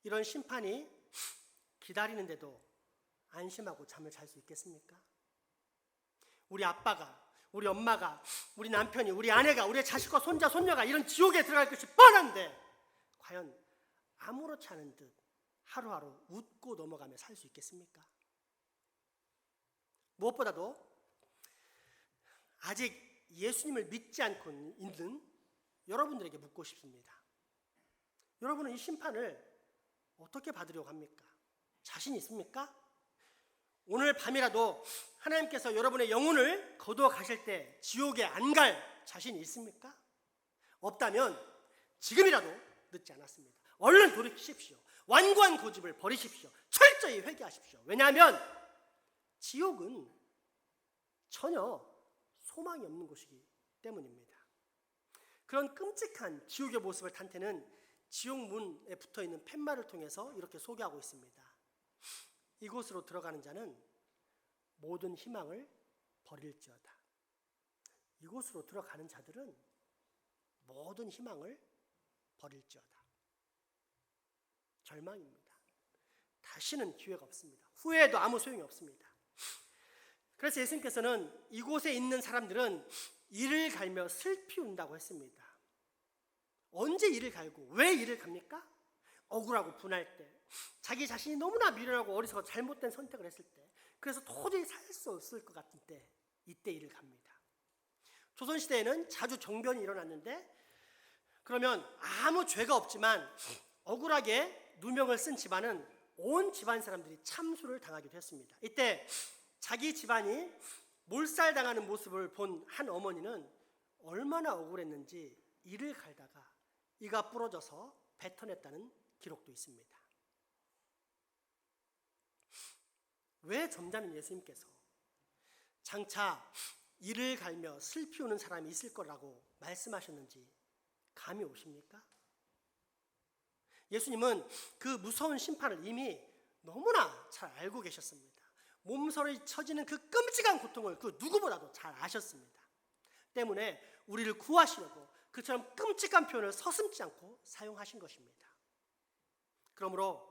이런 심판이 기다리는데도 안심하고 잠을 잘 수 있겠습니까? 우리 아빠가, 우리 엄마가, 우리 남편이, 우리 아내가, 우리 자식과 손자, 손녀가 이런 지옥에 들어갈 것이 뻔한데 과연 아무렇지 않은 듯 하루하루 웃고 넘어가며 살 수 있겠습니까? 무엇보다도 아직 예수님을 믿지 않고 있는 여러분들에게 묻고 싶습니다. 여러분은 이 심판을 어떻게 받으려고 합니까? 자신 있습니까? 오늘 밤이라도 하나님께서 여러분의 영혼을 거두어 가실 때 지옥에 안 갈 자신이 있습니까? 없다면 지금이라도 늦지 않았습니다. 얼른 돌이키십시오. 완고한 고집을 버리십시오. 철저히 회개하십시오. 왜냐하면 지옥은 전혀 소망이 없는 곳이기 때문입니다. 그런 끔찍한 지옥의 모습을 단테는 지옥문에 붙어있는 팻말을 통해서 이렇게 소개하고 있습니다. 이곳으로 들어가는 자는 모든 희망을 버릴지어다. 이곳으로 들어가는 자들은 모든 희망을 버릴지어다. 절망입니다. 다시는 기회가 없습니다. 후회해도 아무 소용이 없습니다. 그래서 예수님께서는 이곳에 있는 사람들은 이를 갈며 슬피 운다고 했습니다. 언제 이를 갈고 왜 이를 갑니까? 억울하고 분할 때, 자기 자신이 너무나 미련하고 어리석어 잘못된 선택을 했을 때, 그래서 도저히 살 수 없을 것 같은 때, 이때 이를 갑니다. 조선시대에는 자주 정변이 일어났는데 그러면 아무 죄가 없지만 억울하게 누명을 쓴 집안은 온 집안 사람들이 참수를 당하기도 했습니다. 이때 자기 집안이 몰살당하는 모습을 본 한 어머니는 얼마나 억울했는지 이를 갈다가 이가 부러져서 뱉어냈다는 기록도 있습니다. 왜 점잖은 예수님께서 장차 이를 갈며 슬피 우는 사람이 있을 거라고 말씀하셨는지 감이 오십니까? 예수님은 그 무서운 심판을 이미 너무나 잘 알고 계셨습니다. 몸서리 쳐지는 그 끔찍한 고통을 그 누구보다도 잘 아셨습니다. 때문에 우리를 구하시려고 그처럼 끔찍한 표현을 서슴지 않고 사용하신 것입니다. 그러므로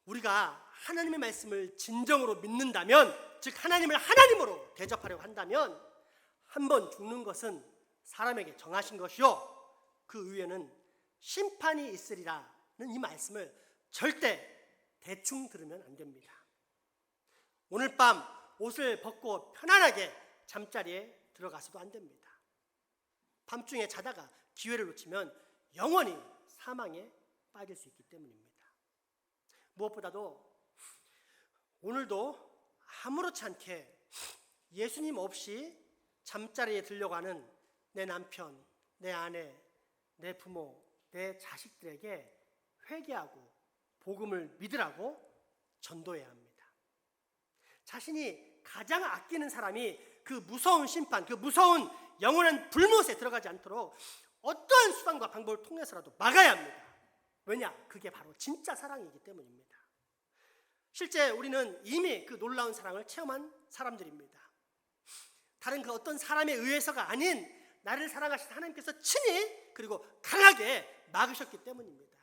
우리가 하나님의 말씀을 진정으로 믿는다면 즉 하나님을 하나님으로 대접하려고 한다면 한 번 죽는 것은 사람에게 정하신 것이요 그 위에는 심판이 있으리라는 이 말씀을 절대 대충 들으면 안 됩니다. 오늘 밤 옷을 벗고 편안하게 잠자리에 들어가서도 안 됩니다. 밤중에 자다가 기회를 놓치면 영원히 사망에 빠질 수 있기 때문입니다. 무엇보다도 오늘도 아무렇지 않게 예수님 없이 잠자리에 들려고 하는 내 남편, 내 아내, 내 부모, 내 자식들에게 회개하고 복음을 믿으라고 전도해야 합니다. 자신이 가장 아끼는 사람이 그 무서운 심판, 그 무서운 영원한 불못에 들어가지 않도록 어떠한 수단과 방법을 통해서라도 막아야 합니다. 왜냐? 그게 바로 진짜 사랑이기 때문입니다. 실제 우리는 이미 그 놀라운 사랑을 체험한 사람들입니다. 다른 그 어떤 사람에 의해서가 아닌 나를 사랑하신 하나님께서 친히 그리고 강하게 막으셨기 때문입니다.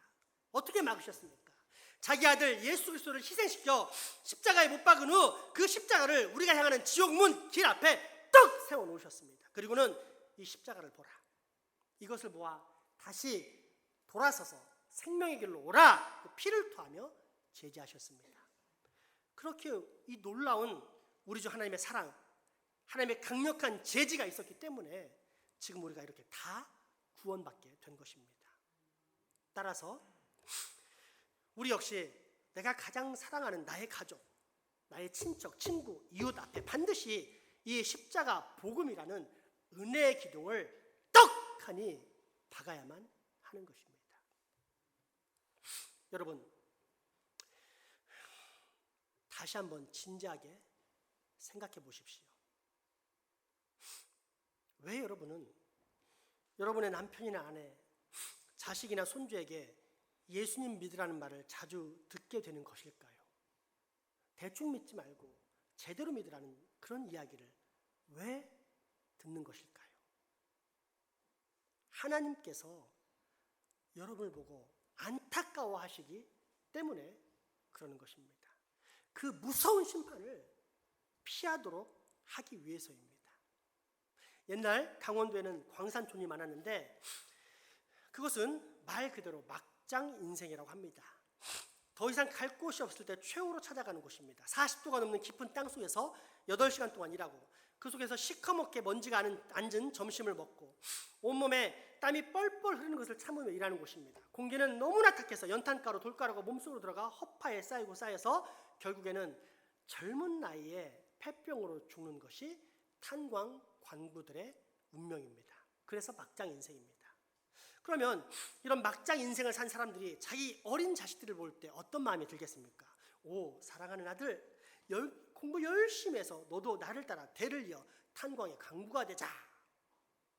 어떻게 막으셨습니까? 자기 아들 예수 그리스도를 희생시켜 십자가에 못 박은 후 그 십자가를 우리가 향하는 지옥문 길 앞에 떡 세워놓으셨습니다. 그리고는 이 십자가를 보라. 이것을 보아 다시 돌아서서 생명의 길로 오라. 피를 토하며 제지하셨습니다. 그렇게 이 놀라운 우리 주 하나님의 사랑, 하나님의 강력한 제지가 있었기 때문에 지금 우리가 이렇게 다 구원받게 된 것입니다. 따라서 우리 역시 내가 가장 사랑하는 나의 가족, 나의 친척, 친구, 이웃 앞에 반드시 이 십자가 복음이라는 은혜의 기둥을 떡하니 박아야만 하는 것입니다. 여러분, 다시 한번 진지하게 생각해 보십시오. 왜 여러분은 여러분의 남편이나 아내, 자식이나 손주에게 예수님 믿으라는 말을 자주 듣게 되는 것일까요? 대충 믿지 말고 제대로 믿으라는 그런 이야기를 왜 듣는 것일까요? 하나님께서 여러분을 보고 안타까워하시기 때문에 그러는 것입니다. 그 무서운 심판을 피하도록 하기 위해서입니다. 옛날 강원도에는 광산촌이 많았는데 그것은 말 그대로 막장 인생이라고 합니다. 더 이상 갈 곳이 없을 때 최후로 찾아가는 곳입니다. 40도가 넘는 깊은 땅 속에서 8시간 동안 일하고 그 속에서 시커멓게 먼지가 앉은 점심을 먹고 온몸에 땀이 뻘뻘 흐르는 것을 참으며 일하는 곳입니다. 공기는 너무나 탁해서 연탄가루, 돌가루가 몸속으로 들어가 허파에 쌓여서 결국에는 젊은 나이에 폐병으로 죽는 것이 탄광 관부들의 운명입니다. 그래서 막장 인생입니다. 그러면 이런 막장 인생을 산 사람들이 자기 어린 자식들을 볼 때 어떤 마음이 들겠습니까? 오, 사랑하는 아들, 공부 열심히 해서 너도 나를 따라 대를 이어 탄광의 강부가 되자.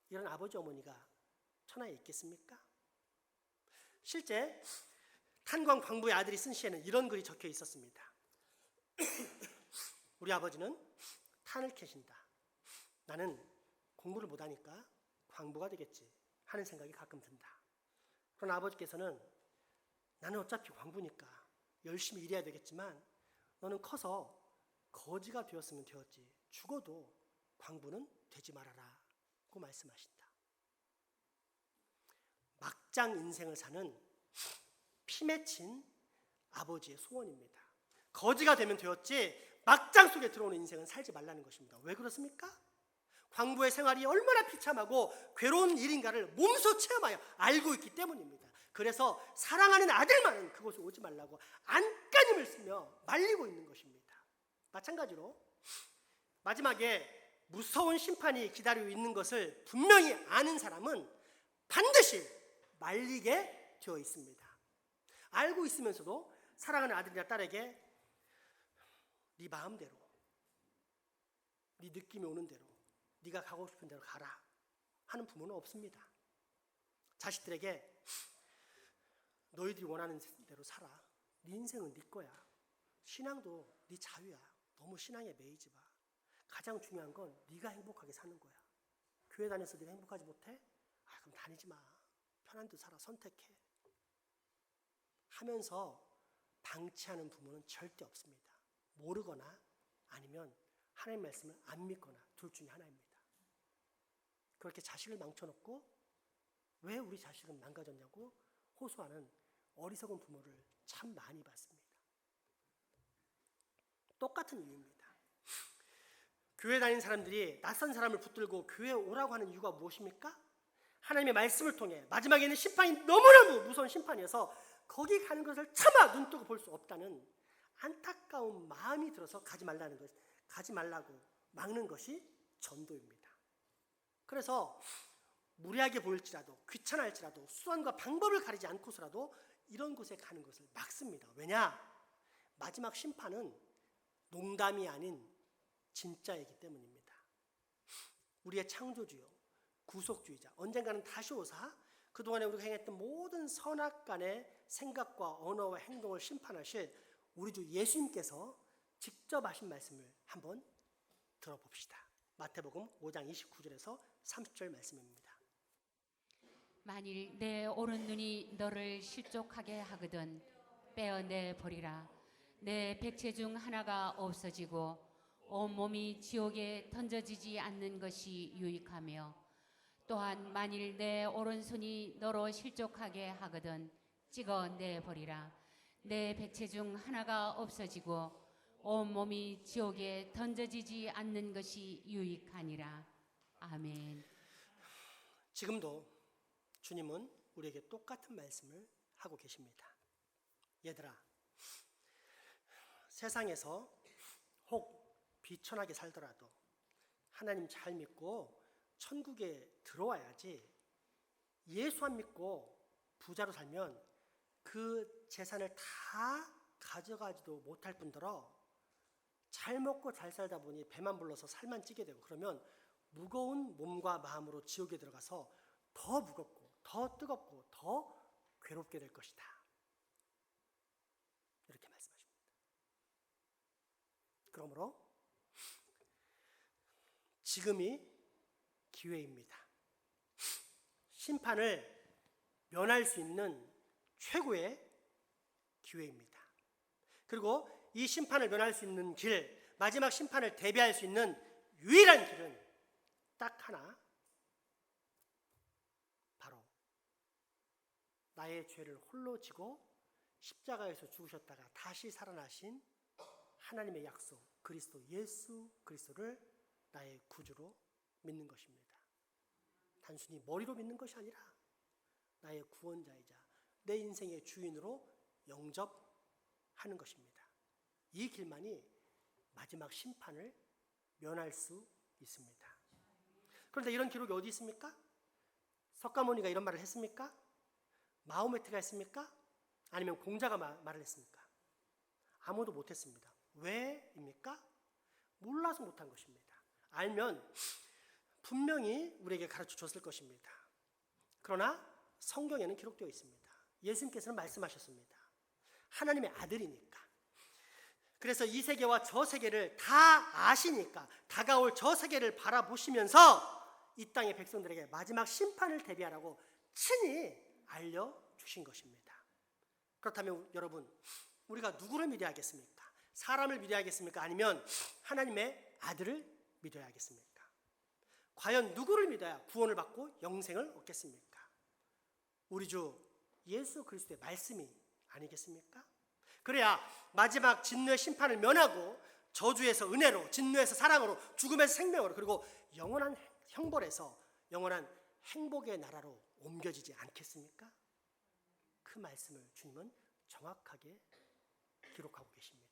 이런 아버지 어머니가 천하에 있겠습니까? 실제 탄광 광부의 아들이 쓴 시에는 이런 글이 적혀 있었습니다. 우리 아버지는 탄을 캐신다. 나는 공부를 못하니까 광부가 되겠지 하는 생각이 가끔 든다. 그러나 아버지께서는 나는 어차피 광부니까 열심히 일해야 되겠지만 너는 커서 거지가 되었으면 되었지 죽어도 광부는 되지 말아라 고 말씀하신다. 막장 인생을 사는 피 맺힌 아버지의 소원입니다. 거지가 되면 되었지 막장 속에 들어오는 인생은 살지 말라는 것입니다. 왜 그렇습니까? 광부의 생활이 얼마나 비참하고 괴로운 일인가를 몸소 체험하여 알고 있기 때문입니다. 그래서 사랑하는 아들만은 그곳에 오지 말라고 안간힘을 쓰며 말리고 있는 것입니다. 마찬가지로 마지막에 무서운 심판이 기다리고 있는 것을 분명히 아는 사람은 반드시 말리게 되어 있습니다. 알고 있으면서도 사랑하는 아들이나 딸에게 네 마음대로, 네 느낌이 오는 대로, 네가 가고 싶은 대로 가라 하는 부모는 없습니다. 자식들에게 너희들이 원하는 대로 살아. 네 인생은 네 거야. 신앙도 네 자유야. 너무 신앙에 매이지 마. 가장 중요한 건 네가 행복하게 사는 거야. 교회 다녀서 네가 행복하지 못해? 그럼 다니지 마. 편한 데 살아. 선택해. 하면서 방치하는 부모는 절대 없습니다. 모르거나 아니면 하나님 말씀을 안 믿거나 둘 중에 하나입니다. 그렇게 자식을 망쳐놓고 왜 우리 자식은 망가졌냐고 호소하는 어리석은 부모를 참 많이 봤습니다. 똑같은 이유입니다. 교회 다니는 사람들이 낯선 사람을 붙들고 교회에 오라고 하는 이유가 무엇입니까? 하나님의 말씀을 통해 마지막에는 심판이 너무너무 무서운 심판이어서 거기 가는 것을 차마 눈뜨고 볼 수 없다는 안타까운 마음이 들어서 가지 말라고 막는 것이 전도입니다. 그래서 무례하게 보일지라도 귀찮을지라도 수단과 방법을 가리지 않고서라도 이런 곳에 가는 것을 막습니다. 왜냐? 마지막 심판은 농담이 아닌 진짜이기 때문입니다. 우리의 창조주요 구속주의자 언젠가는 다시 오사 그동안에 우리가 행했던 모든 선악간의 생각과 언어와 행동을 심판하실 우리 주 예수님께서 직접 하신 말씀을 한번 들어봅시다. 마태복음 5장 29절에서 30절 말씀입니다. 만일 내 오른눈이 너를 실족하게 하거든 빼어내 버리라. 내 백체 중 하나가 없어지고 온몸이 지옥에 던져지지 않는 것이 유익하며 또한 만일 내 오른손이 너로 실족하게 하거든 찍어내 버리라. 내 백체 중 하나가 없어지고 온몸이 지옥에 던져지지 않는 것이 유익하니라. 아멘. 지금도 주님은 우리에게 똑같은 말씀을 하고 계십니다. 얘들아, 세상에서 혹 비천하게 살더라도 하나님 잘 믿고 천국에 들어와야지. 예수 안 믿고 부자로 살면 그 재산을 다 가져가지도 못할 뿐더러 잘 먹고 잘 살다 보니 배만 불러서 살만 찌게 되고 그러면 무거운 몸과 마음으로 지옥에 들어가서 더 무겁고 더 뜨겁고 더 괴롭게 될 것이다. 이렇게 말씀하십니다. 그러므로 지금이 기회입니다. 심판을 면할 수 있는 최고의 기회입니다. 그리고 이 심판을 면할 수 있는 길, 마지막 심판을 대비할 수 있는 유일한 길은 딱 하나, 바로 나의 죄를 홀로 지고 십자가에서 죽으셨다가 다시 살아나신 하나님의 약속 그리스도 예수 그리스도를 나의 구주로 믿는 것입니다. 단순히 머리로 믿는 것이 아니라 나의 구원자이자 내 인생의 주인으로 영접하는 것입니다. 이 길만이 마지막 심판을 면할 수 있습니다. 그런데 이런 기록이 어디 있습니까? 석가모니가 이런 말을 했습니까? 마호메트가 했습니까? 아니면 공자가 말을 했습니까? 아무도 못했습니다. 왜입니까? 몰라서 못한 것입니다. 알면 분명히 우리에게 가르쳐 줬을 것입니다. 그러나 성경에는 기록되어 있습니다. 예수님께서는 말씀하셨습니다. 하나님의 아들이니까. 그래서 이 세계와 저 세계를 다 아시니까 다가올 저 세계를 바라보시면서 이 땅의 백성들에게 마지막 심판을 대비하라고 친히 알려주신 것입니다. 그렇다면 여러분, 우리가 누구를 믿어야 하겠습니까? 사람을 믿어야 하겠습니까? 아니면 하나님의 아들을 믿어야 하겠습니까? 과연 누구를 믿어야 구원을 받고 영생을 얻겠습니까? 우리 주 예수 그리스도의 말씀이 아니겠습니까? 그래야 마지막 진노의 심판을 면하고 저주에서 은혜로, 진노에서 사랑으로, 죽음에서 생명으로, 그리고 영원한 형벌에서 영원한 행복의 나라로 옮겨지지 않겠습니까? 그 말씀을 주님은 정확하게 기록하고 계십니다.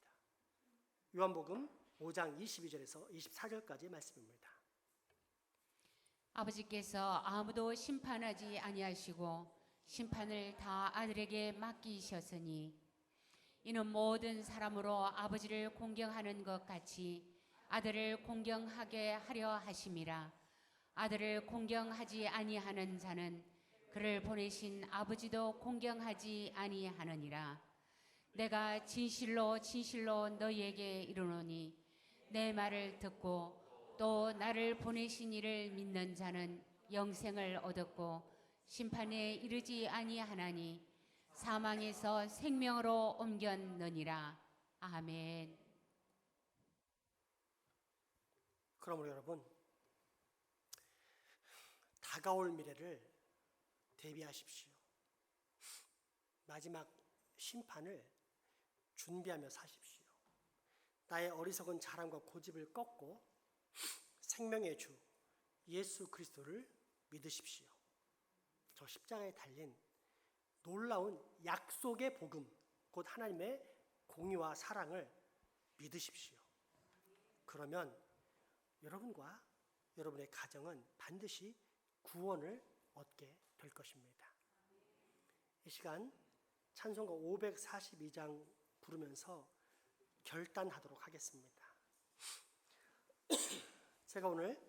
요한복음 5장 22절에서 24절까지 말씀입니다. 아버지께서 아무도 심판하지 아니하시고 심판을 다 아들에게 맡기셨으니 이는 모든 사람으로 아버지를 공경하는 것 같이 아들을 공경하게 하려 하심이라. 아들을 공경하지 아니하는 자는 그를 보내신 아버지도 공경하지 아니하느니라. 내가 진실로 진실로 너희에게 이르노니 내 말을 듣고 또 나를 보내신 이를 믿는 자는 영생을 얻었고 심판에 이르지 아니하나니 사망에서 생명으로 옮겼느니라. 아멘. 그러므로 여러분, 다가올 미래를 대비하십시오. 마지막 심판을 준비하며 사십시오. 나의 어리석은 자랑과 고집을 꺾고 생명의 주 예수 그리스도를 믿으십시오. 저 십자가에 달린 놀라운 약속의 복음, 곧 하나님의 공의와 사랑을 믿으십시오. 그러면 여러분과 여러분의 가정은 반드시 구원을 얻게 될 것입니다. 이 시간 찬송가 542장 부르면서 결단하도록 하겠습니다. 제가 오늘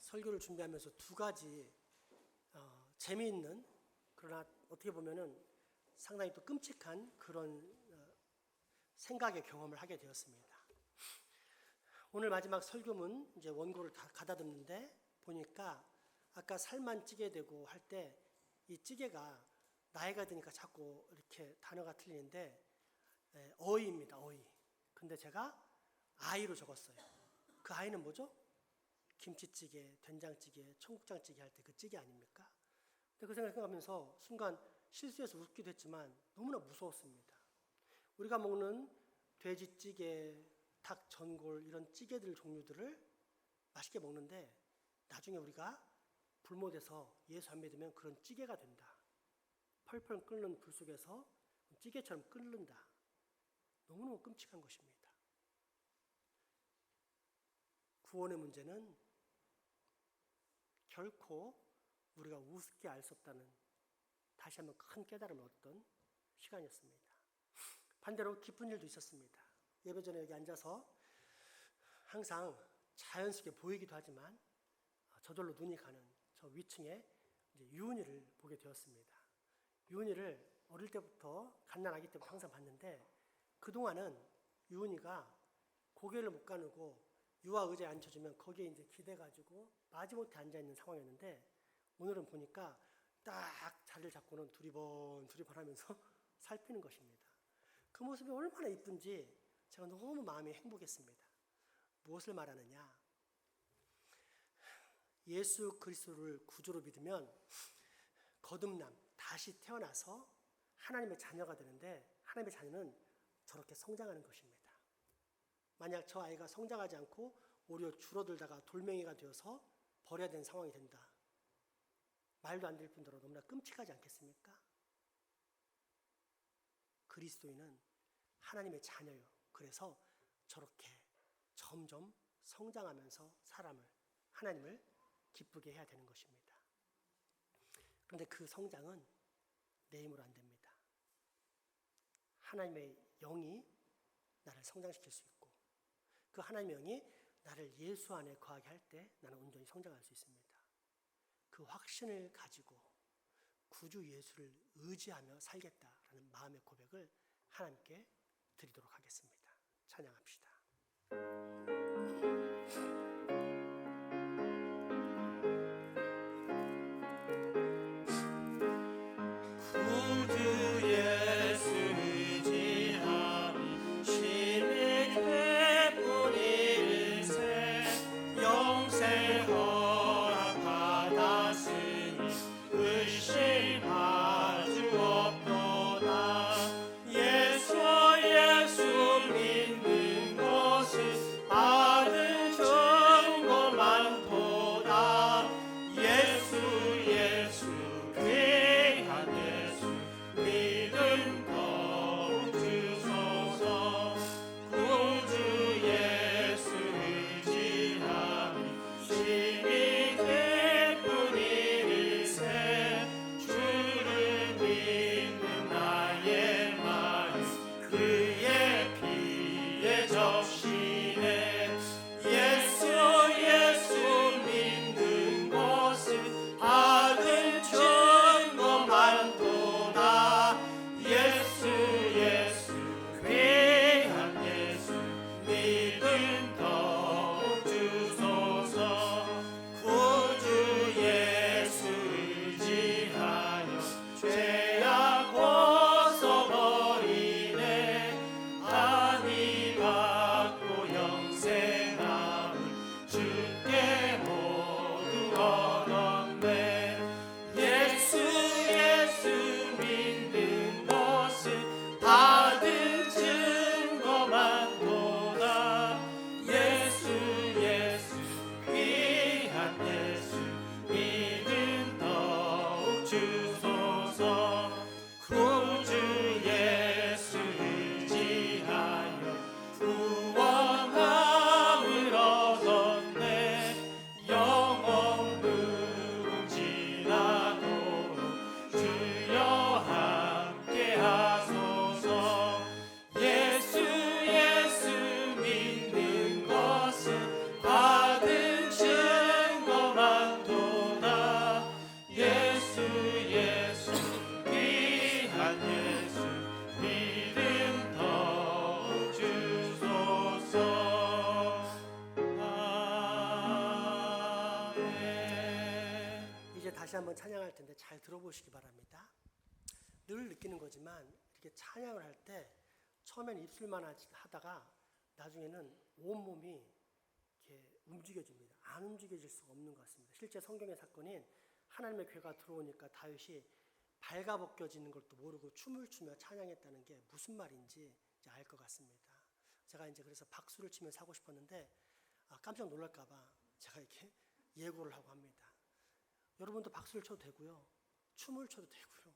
설교를 준비하면서 두 가지 재미있는, 그러나 어떻게 보면은 상당히 또 끔찍한 그런 생각의 경험을 하게 되었습니다. 오늘 마지막 설교문 이제 원고를 다 가다듬는데 보니까 아까 살만 찌게 되고 할 때 이 찌개가 나이가 드니까 자꾸 이렇게 단어가 틀리는데 어이입니다. 어이. 근데 제가 아이로 적었어요. 그 아이는 뭐죠? 김치찌개, 된장찌개, 청국장찌개 할 때 그 찌개 아닙니까? 근데 그 생각하면서 순간 실수해서 웃기도 했지만 너무나 무서웠습니다. 우리가 먹는 돼지찌개, 닭 전골 이런 찌개들 종류들을 맛있게 먹는데 나중에 우리가 불못에서 예수 안 믿으면 그런 찌개가 된다. 펄펄 끓는 불 속에서 찌개처럼 끓는다. 너무너무 끔찍한 것입니다. 구원의 문제는 결코 우리가 우습게 알 수 없다는 다시 한번 큰 깨달음을 얻던 시간이었습니다. 반대로 기쁜 일도 있었습니다. 예배 전에 여기 앉아서 항상 자연스럽게 보이기도 하지만 저절로 눈이 가는 저 위층에 이제 유은이를 보게 되었습니다. 유은이를 어릴 때부터 갓난아기 때부터 항상 봤는데 그동안은 유은이가 고개를 못 가누고 유아 의자에 앉혀주면 거기에 이제 기대가지고 마지못해 앉아있는 상황이었는데 오늘은 보니까 딱 자리를 잡고는 두리번 하면서 살피는 것입니다. 그 모습이 얼마나 이쁜지 제가 너무 마음이 행복했습니다. 무엇을 말하느냐? 예수 그리스도를 구주로 믿으면 거듭남, 다시 태어나서 하나님의 자녀가 되는데 하나님의 자녀는 저렇게 성장하는 것입니다. 만약 저 아이가 성장하지 않고 오히려 줄어들다가 돌멩이가 되어서 버려야 되는 상황이 된다. 말도 안 될 뿐더러 너무나 끔찍하지 않겠습니까? 그리스도인은 하나님의 자녀요. 그래서 저렇게 점점 성장하면서 하나님을 기쁘게 해야 되는 것입니다. 그런데 그 성장은 내 힘으로 안 됩니다. 하나님의 영이 나를 성장시킬 수 있고 그 하나님의 영이 나를 예수 안에 거하게 할 때 나는 온전히 성장할 수 있습니다. 그 확신을 가지고 구주 예수를 의지하며 살겠다라는 마음의 고백을 하나님께 드리도록 하겠습니다. 찬양합시다. 구주 예수 의지함 신의 태풍 이르세 영생 허락받았으니 의심할 수 없도다. 예수 믿는 것은 받은 주소서. 구주 예수 의지하여 구원함을 얻었네. 영원 무궁지나도록 주여 함께 하소서. 예수 믿는 것은 받은 증거만 도다. 예수 귀한 예수 믿음 더욱 주소서. 아멘. 이제 다시 한번 찬양할 텐데 잘 들어보시기 바랍니다. 늘 느끼는 거지만 이렇게 찬양을 할 때 처음엔 입술만 하다가 나중에는 온몸이 이렇게 움직여집니다. 안 움직여질 수가 없는 것 같습니다. 실제 성경의 사건인 하나님의 괴가 들어오니까 다윗이 발가벗겨지는 것도 모르고 춤을 추며 찬양했다는 게 무슨 말인지 이제 알 것 같습니다. 제가 이제 그래서 박수를 치면 사고 싶었는데 깜짝 놀랄까봐 제가 이렇게 예고를 하고 합니다. 여러분도 박수를 쳐도 되고요, 춤을 춰도 되고요.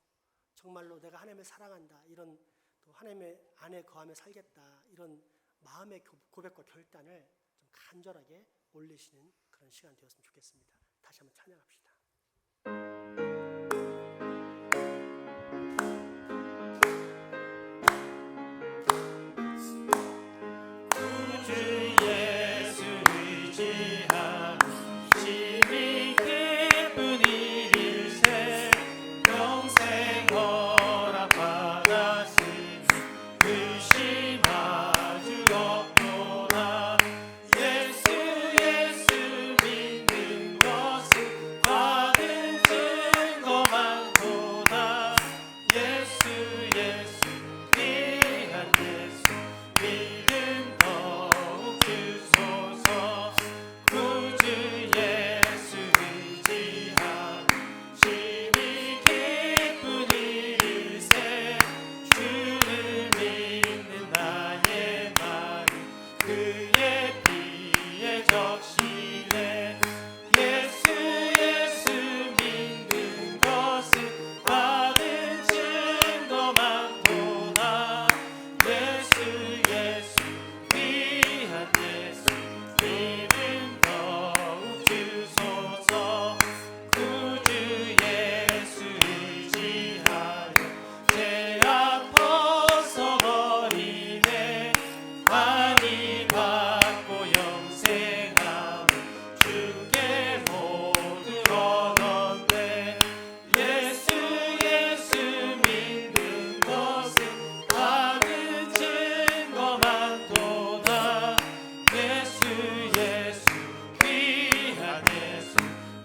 정말로 내가 하나님을 사랑한다, 이런 또 하나님의 안에 거하며 살겠다, 이런 마음의 고백과 결단을 좀 간절하게 올리시는 그런 시간 되었으면 좋겠습니다. 다시 한번 찬양합시다. 구주 예수 의지하며 심히 기쁜 일일세. 평생 허락받았으니 의심할 줄 없도다. 예수 믿는 것은 받은 증거만 도다. 예수 귀한 예수 믿음 더욱 주소서. 구주 예수 의지하며 심히 기쁜 일일세. 주를 믿는 나의 마음 그의 피에 적시네. 예수 믿는 것은 받은 증거만 도다. 예수 귀한 예수 믿음 더욱 주소서. 구주 예수 의지하여 죄악 벗어버리네. 환희 받고 영생함을 주께 모두 얻었네. 예수 믿는 것은 받은 증거만 도다. 예수 귀한 예수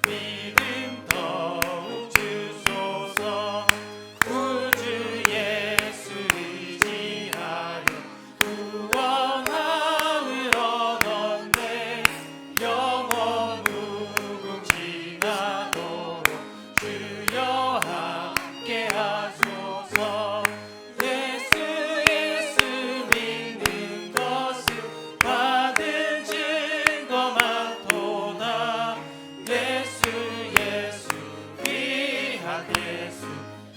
믿음 더욱 주소서. 구주 예수 의지하여 구원함을 얻었네. 영원 무궁지나도록 주여 함께 하소서. 예수 믿는 것은 받은 증거만 도다. 예수 귀한 예수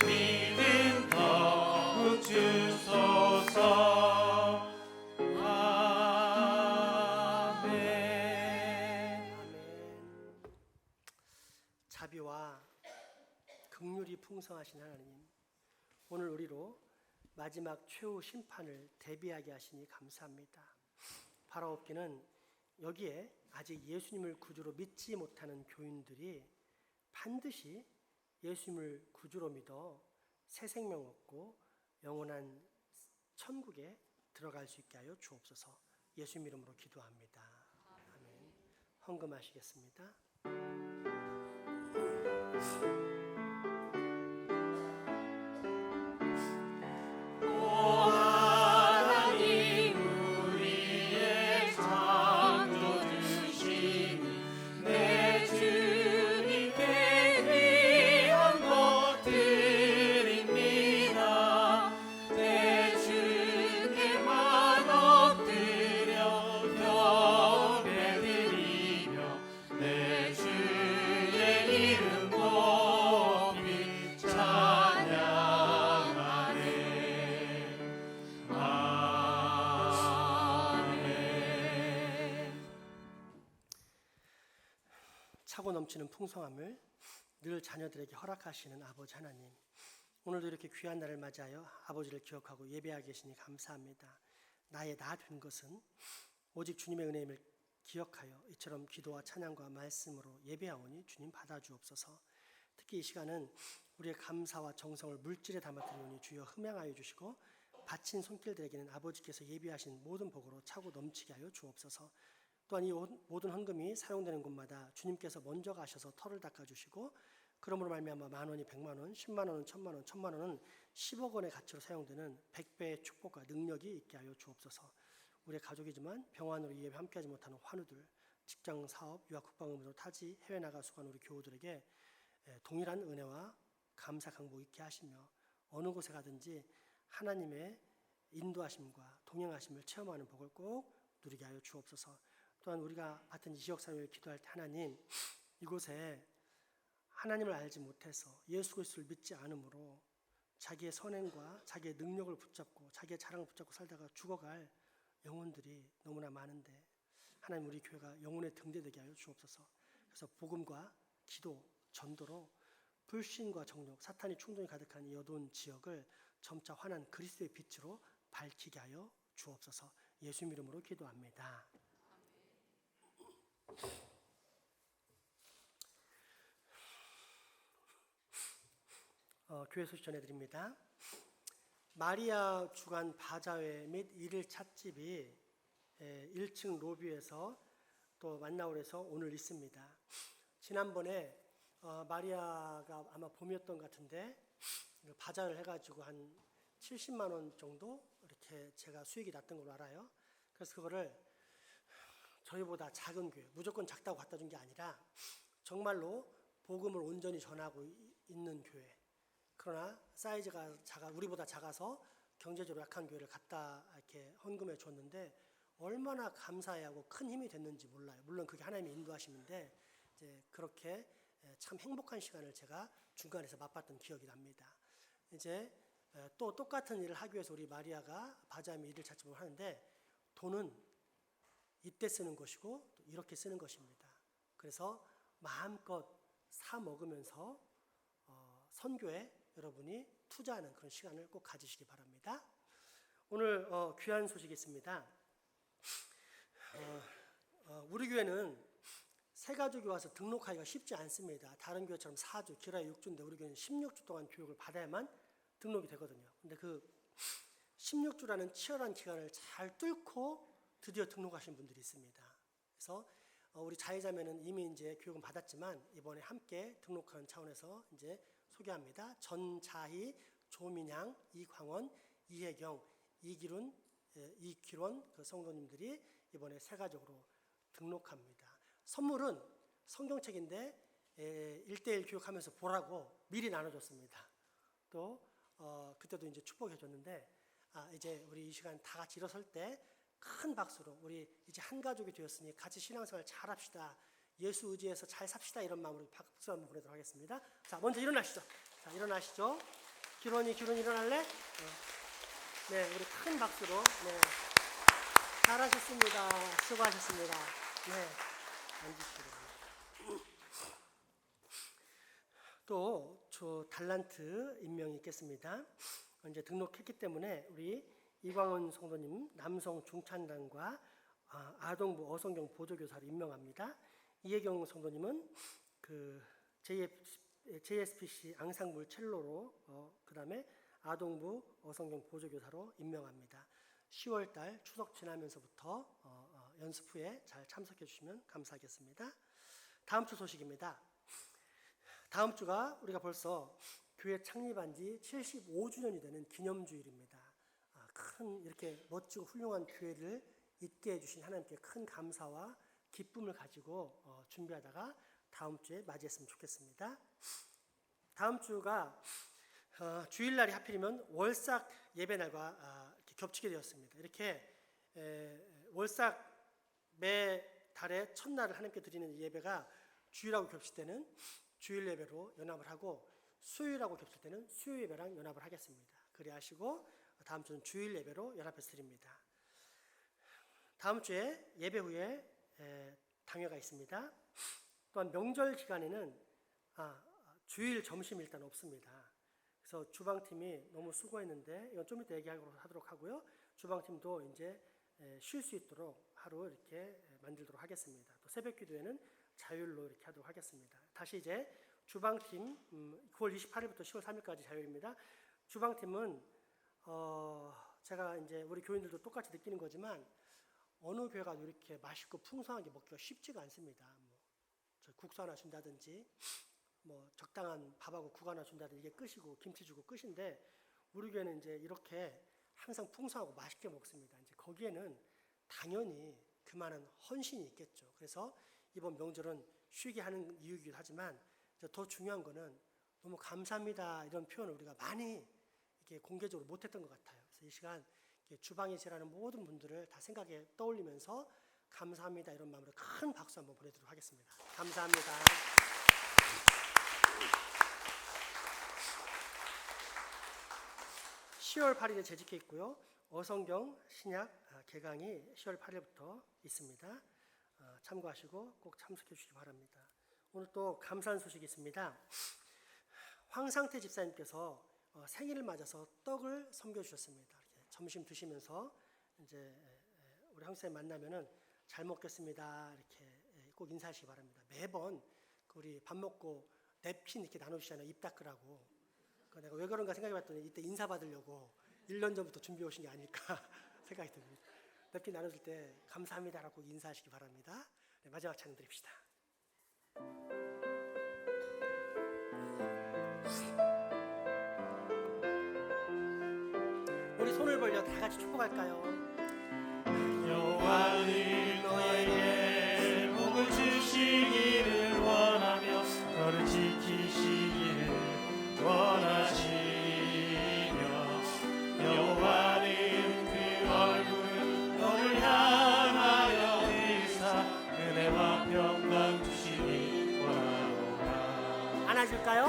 믿음 더욱 주소서. 아멘. 자비와 긍휼이 풍성하신 하나님, 오늘 우리로 마지막 최후 심판을 대비하게 하시니 감사합니다. 바라옵기는 여기에 아직 예수님을 구주로 믿지 못하는 교인들이 반드시 예수님을 구주로 믿어 새 생명 얻고 영원한 천국에 들어갈 수 있게 하여 주옵소서. 예수님 이름으로 기도합니다. 아멘. 헌금하시겠습니다. 하나님 우리의 창조주시니 내 주님께 귀한 것 드립니다. 내 주께만 엎드려 경배드리며 내 주의 이름 넘치는 풍성함을 늘 자녀들에게 허락하시는 아버지 하나님, 오늘도 이렇게 귀한 날을 맞이하여 아버지를 기억하고 예배하게 계시니 감사합니다. 나의 나 된 것은 오직 주님의 은혜임을 기억하여 이처럼 기도와 찬양과 말씀으로 예배하오니 주님 받아주옵소서. 특히 이 시간은 우리의 감사와 정성을 물질에 담아드리오니 주여 흠양하여 주시고 바친 손길들에게는 아버지께서 예비하신 모든 복으로 차고 넘치게 하여 주옵소서. 또한 이 모든 헌금이 사용되는 곳마다 주님께서 먼저 가셔서 털을 닦아주시고 그러므로 말미암아 10,000원이 1,000,000원, 100,000원은 1,000,000원, 1,000,000원은 10억 원의 가치로 사용되는 100배의 축복과 능력이 있게 하여 주옵소서. 우리의 가족이지만 병환으로 이 예배 함께하지 못하는 환우들, 직장, 사업, 유학, 국방의무로 타지, 해외 나가 수고하는 우리 교우들에게 동일한 은혜와 감사, 강복 있게 하시며 어느 곳에 가든지 하나님의 인도하심과 동행하심을 체험하는 복을 꼭 누리게 하여 주옵소서. 또한 우리가 받은 이 지역사회를 기도할 때 하나님, 이곳에 하나님을 알지 못해서 예수 그리스도를 믿지 않으므로 자기의 선행과 자기의 능력을 붙잡고 자기의 자랑을 붙잡고 살다가 죽어갈 영혼들이 너무나 많은데 하나님, 우리 교회가 영혼의 등대되게 하여 주옵소서. 그래서 복음과 기도, 전도로 불신과 정욕, 사탄이 충동이 가득한 이 어두운 지역을 점차 환한 그리스도의 빛으로 밝히게 하여 주옵소서. 예수 이름으로 기도합니다. 교회 소식 전해드립니다. 마리아 주간 바자회 및 일일 찻집이 1층 로비에서 또 만나올에서 오늘 있습니다. 지난번에 마리아가 아마 봄이었던 것 같은데 바자를 해가지고 한 70만 원 정도 이렇게 제가 수익이 났던 걸로 알아요. 그래서 그거를 저희보다 작은 교회, 무조건 작다고 갖다 준 게 아니라 정말로 복음을 온전히 전하고 있는 교회, 그러나 사이즈가 우리보다 작아서 경제적으로 약한 교회를 갖다 이렇게 헌금해 줬는데 얼마나 감사해하고 큰 힘이 됐는지 몰라요. 물론 그게 하나님의 인도하심인데 이제 그렇게 참 행복한 시간을 제가 중간에서 맛봤던 기억이 납니다. 이제 또 똑같은 일을 하기 위해서 우리 마리아가 바자미 일을 찾지 하는데 돈은 이때 쓰는 것이고 또 이렇게 쓰는 것입니다. 그래서 마음껏 사 먹으면서 선교에 여러분이 투자하는 그런 시간을 꼭 가지시기 바랍니다. 오늘 귀한 소식이 있습니다. 우리 교회는 새 가족이 와서 등록하기가 쉽지 않습니다. 다른 교회처럼 4주, 길어야 6주인데 우리 교회는 16주 동안 교육을 받아야만 등록이 되거든요. 근데 그 16주라는 치열한 기간을 잘 뚫고 드디어 등록하신 분들이 있습니다. 그래서 우리 자의자매는 이미 이제 교육은 받았지만 이번에 함께 등록하는 차원에서 이제 소개합니다. 전자희, 조민향, 이광원, 이혜경, 이기론 그 성도님들이 이번에 새 가족으로 등록합니다. 선물은 성경책인데 1:1 교육하면서 보라고 미리 나눠줬습니다. 또 그때도 이제 축복해 줬는데 이제 우리 이 시간 다 같이 일어설 때 큰 박수로 우리 이제 한 가족이 되었으니 같이 신앙생활 잘합시다, 예수 의지해서 잘 삽시다, 이런 마음으로 박수 한번 보내도록 하겠습니다. 자, 먼저 일어나시죠. 자, 일어나시죠. 기론이 일어날래? 네, 우리 큰 박수로. 네, 잘하셨습니다. 수고하셨습니다. 네, 앉으시고. 또 저 달란트 임명이 있겠습니다. 이제 등록했기 때문에 우리 이광원 성도님 남성 중찬단과 아동부 어성경 보조교사로 임명합니다. 이혜경 성도님은 그 JSPC 앙상블 첼로로 그다음에 아동부 어성경 보조교사로 임명합니다. 10월달 추석 지나면서부터 연습 후에 잘 참석해 주시면 감사하겠습니다. 다음 주 소식입니다. 다음 주가 우리가 벌써 교회 창립한 지 75주년이 되는 기념주일입니다. 큰 이렇게 멋지고 훌륭한 교회를 있게 해주신 하나님께 큰 감사와 기쁨을 가지고 준비하다가 다음 주에 맞이했으면 좋겠습니다. 다음 주가 주일날이 하필이면 월삭 예배날과 이렇게 겹치게 되었습니다. 이렇게 월삭 매 달의 첫날을 하나님께 드리는 예배가 주일하고 겹칠 때는 주일 예배로 연합을 하고 수요일하고 겹칠 때는 수요 예배랑 연합을 하겠습니다. 그리 하시고 다음 주는 주일 예배로 연합해서 드립니다. 다음 주에 예배 후에 당회가 있습니다. 또한 명절 기간에는 주일 점심이 일단 없습니다. 그래서 주방팀이 너무 수고했는데 이건 좀 이따 얘기하도록 하고요. 주방팀도 이제 쉴 수 있도록 하루 이렇게 만들도록 하겠습니다. 또 새벽 기도회는 자율로 이렇게 하도록 하겠습니다. 다시 이제 주방팀 9월 28일부터 10월 3일까지 자율입니다. 주방팀은 제가 이제 우리 교인들도 똑같이 느끼는 거지만 어느 교회가 이렇게 맛있고 풍성하게 먹기가 쉽지가 않습니다. 저 국수 하나 준다든지 적당한 밥하고 국 하나 준다든지 이게 끝이고 김치 주고 끝인데 우리 교회는 이제 이렇게 항상 풍성하고 맛있게 먹습니다. 이제 거기에는 당연히 그만한 헌신이 있겠죠. 그래서 이번 명절은 쉬게 하는 이유이기도 하지만 더 중요한 거는 너무 감사합니다 이런 표현을 우리가 많이 이렇게 공개적으로 못했던 것 같아요. 그래서 이 시간 주방에 일하는 모든 분들을 다 생각에 떠올리면서 감사합니다 이런 마음으로 큰 박수 한번 보내드리도록 하겠습니다. 감사합니다. 10월 8일에 재직해 있고요. 어성경 신약 개강이 10월 8일부터 있습니다. 참고하시고 꼭 참석해 주시기 바랍니다. 오늘 또 감사한 소식이 있습니다. 황상태 집사님께서 생일을 맞아서 떡을 섬겨주셨습니다. 이렇게 점심 드시면서 이제 우리 황사님 만나면은 잘 먹겠습니다 이렇게 꼭 인사하시기 바랍니다. 매번 우리 밥 먹고 냅킨 이렇게 나눠주시잖아요. 입 닦으라고. 내가 왜 그런가 생각해봤더니 이때 인사 받으려고 1년 전부터 준비해 오신 게 아닐까 생각이 듭니다. 냅킨 나눠줄 때 감사합니다라고 인사하시기 바랍니다. 네, 마지막 찬양 드립시다. 우리 손을 벌려 다 같이 축복할까요? 여호와는 너에게 복을 주시기를 원하며 너를 지키시기를 원하시며 여호와는 그 얼굴을 너를 향하여 들사 은혜와 평강 주시기 원하노라. 안아줄까요?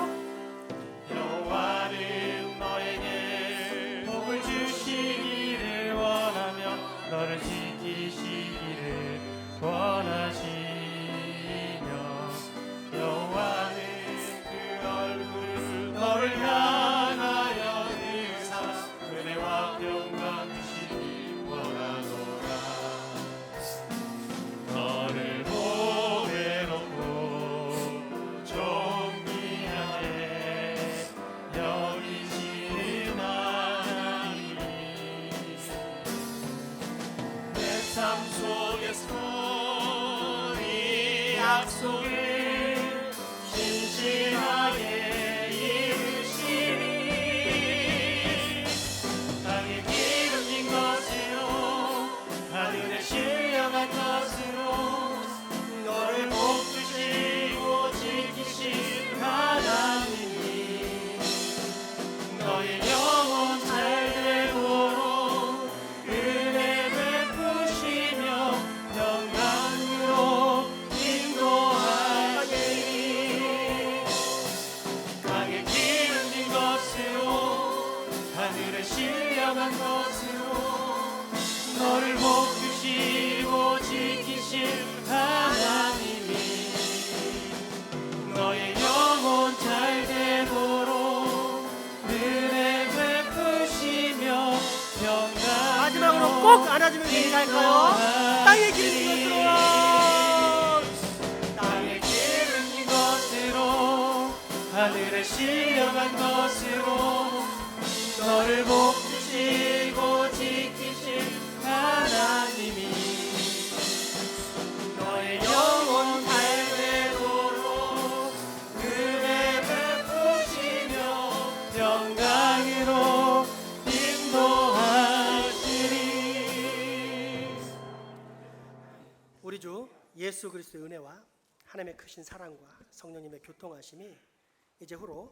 여호와는 너에게 복을 주시기를 원하며 너를 지키시기를 원하시며 여호와는 그 얼굴을 너를 향하여 들사 은혜와 평강 주시기 원하노라. 너를 보게 놓고 존귀하게 여기시는 하나님 내 삶 속에서 이 약속을 신실하게 이루시니 땅에 기름진 것으로 하늘에 신령한 것으로 너를 복주시고 지키신 하나님이 너의 영혼 잘 되도록 은혜 베푸시며 영광으로 인도하시니 강에 기름진 것으로 하늘에 신령한 것으로 너를 복주시고 지키신 하나님이 너의 영혼 잘 되도록 은혜 베푸시며 영광 마지막으로 꼭 안아주면서 인사할까요? 땅에 기름진 것으로 땅에 기름진 것으로 하늘에 신령한 것으로 너를 복주시고 지키신 하나님이 너의 영혼 잘 되도록 은혜 베푸시며 영광으로 인도하시리. 우리 주 예수 그리스도의 은혜와 하나님의 크신 사랑과 성령님의 교통하심이 이제후로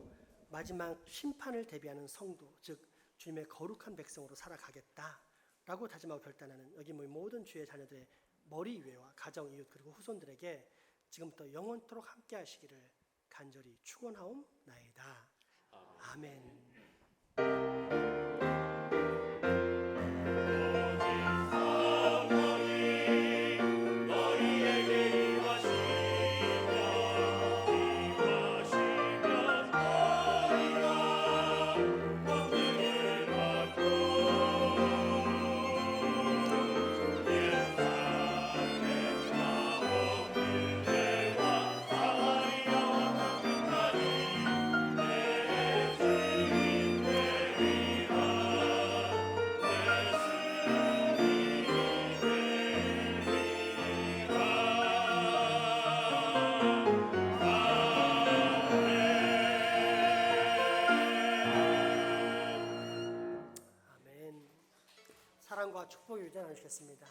마지막 심판을 대비하는 성도, 즉 주님의 거룩한 백성으로 살아가겠다라고 다짐하고 결단하는 여기 모인 모든 주의 자녀들의 머리 위에와 가정, 이웃 그리고 후손들에게 지금부터 영원토록 함께 하시기를 간절히 축원하옵나이다. 아멘. 너희에게 임하시며 평강과 축복의 유대 나누시겠습니다.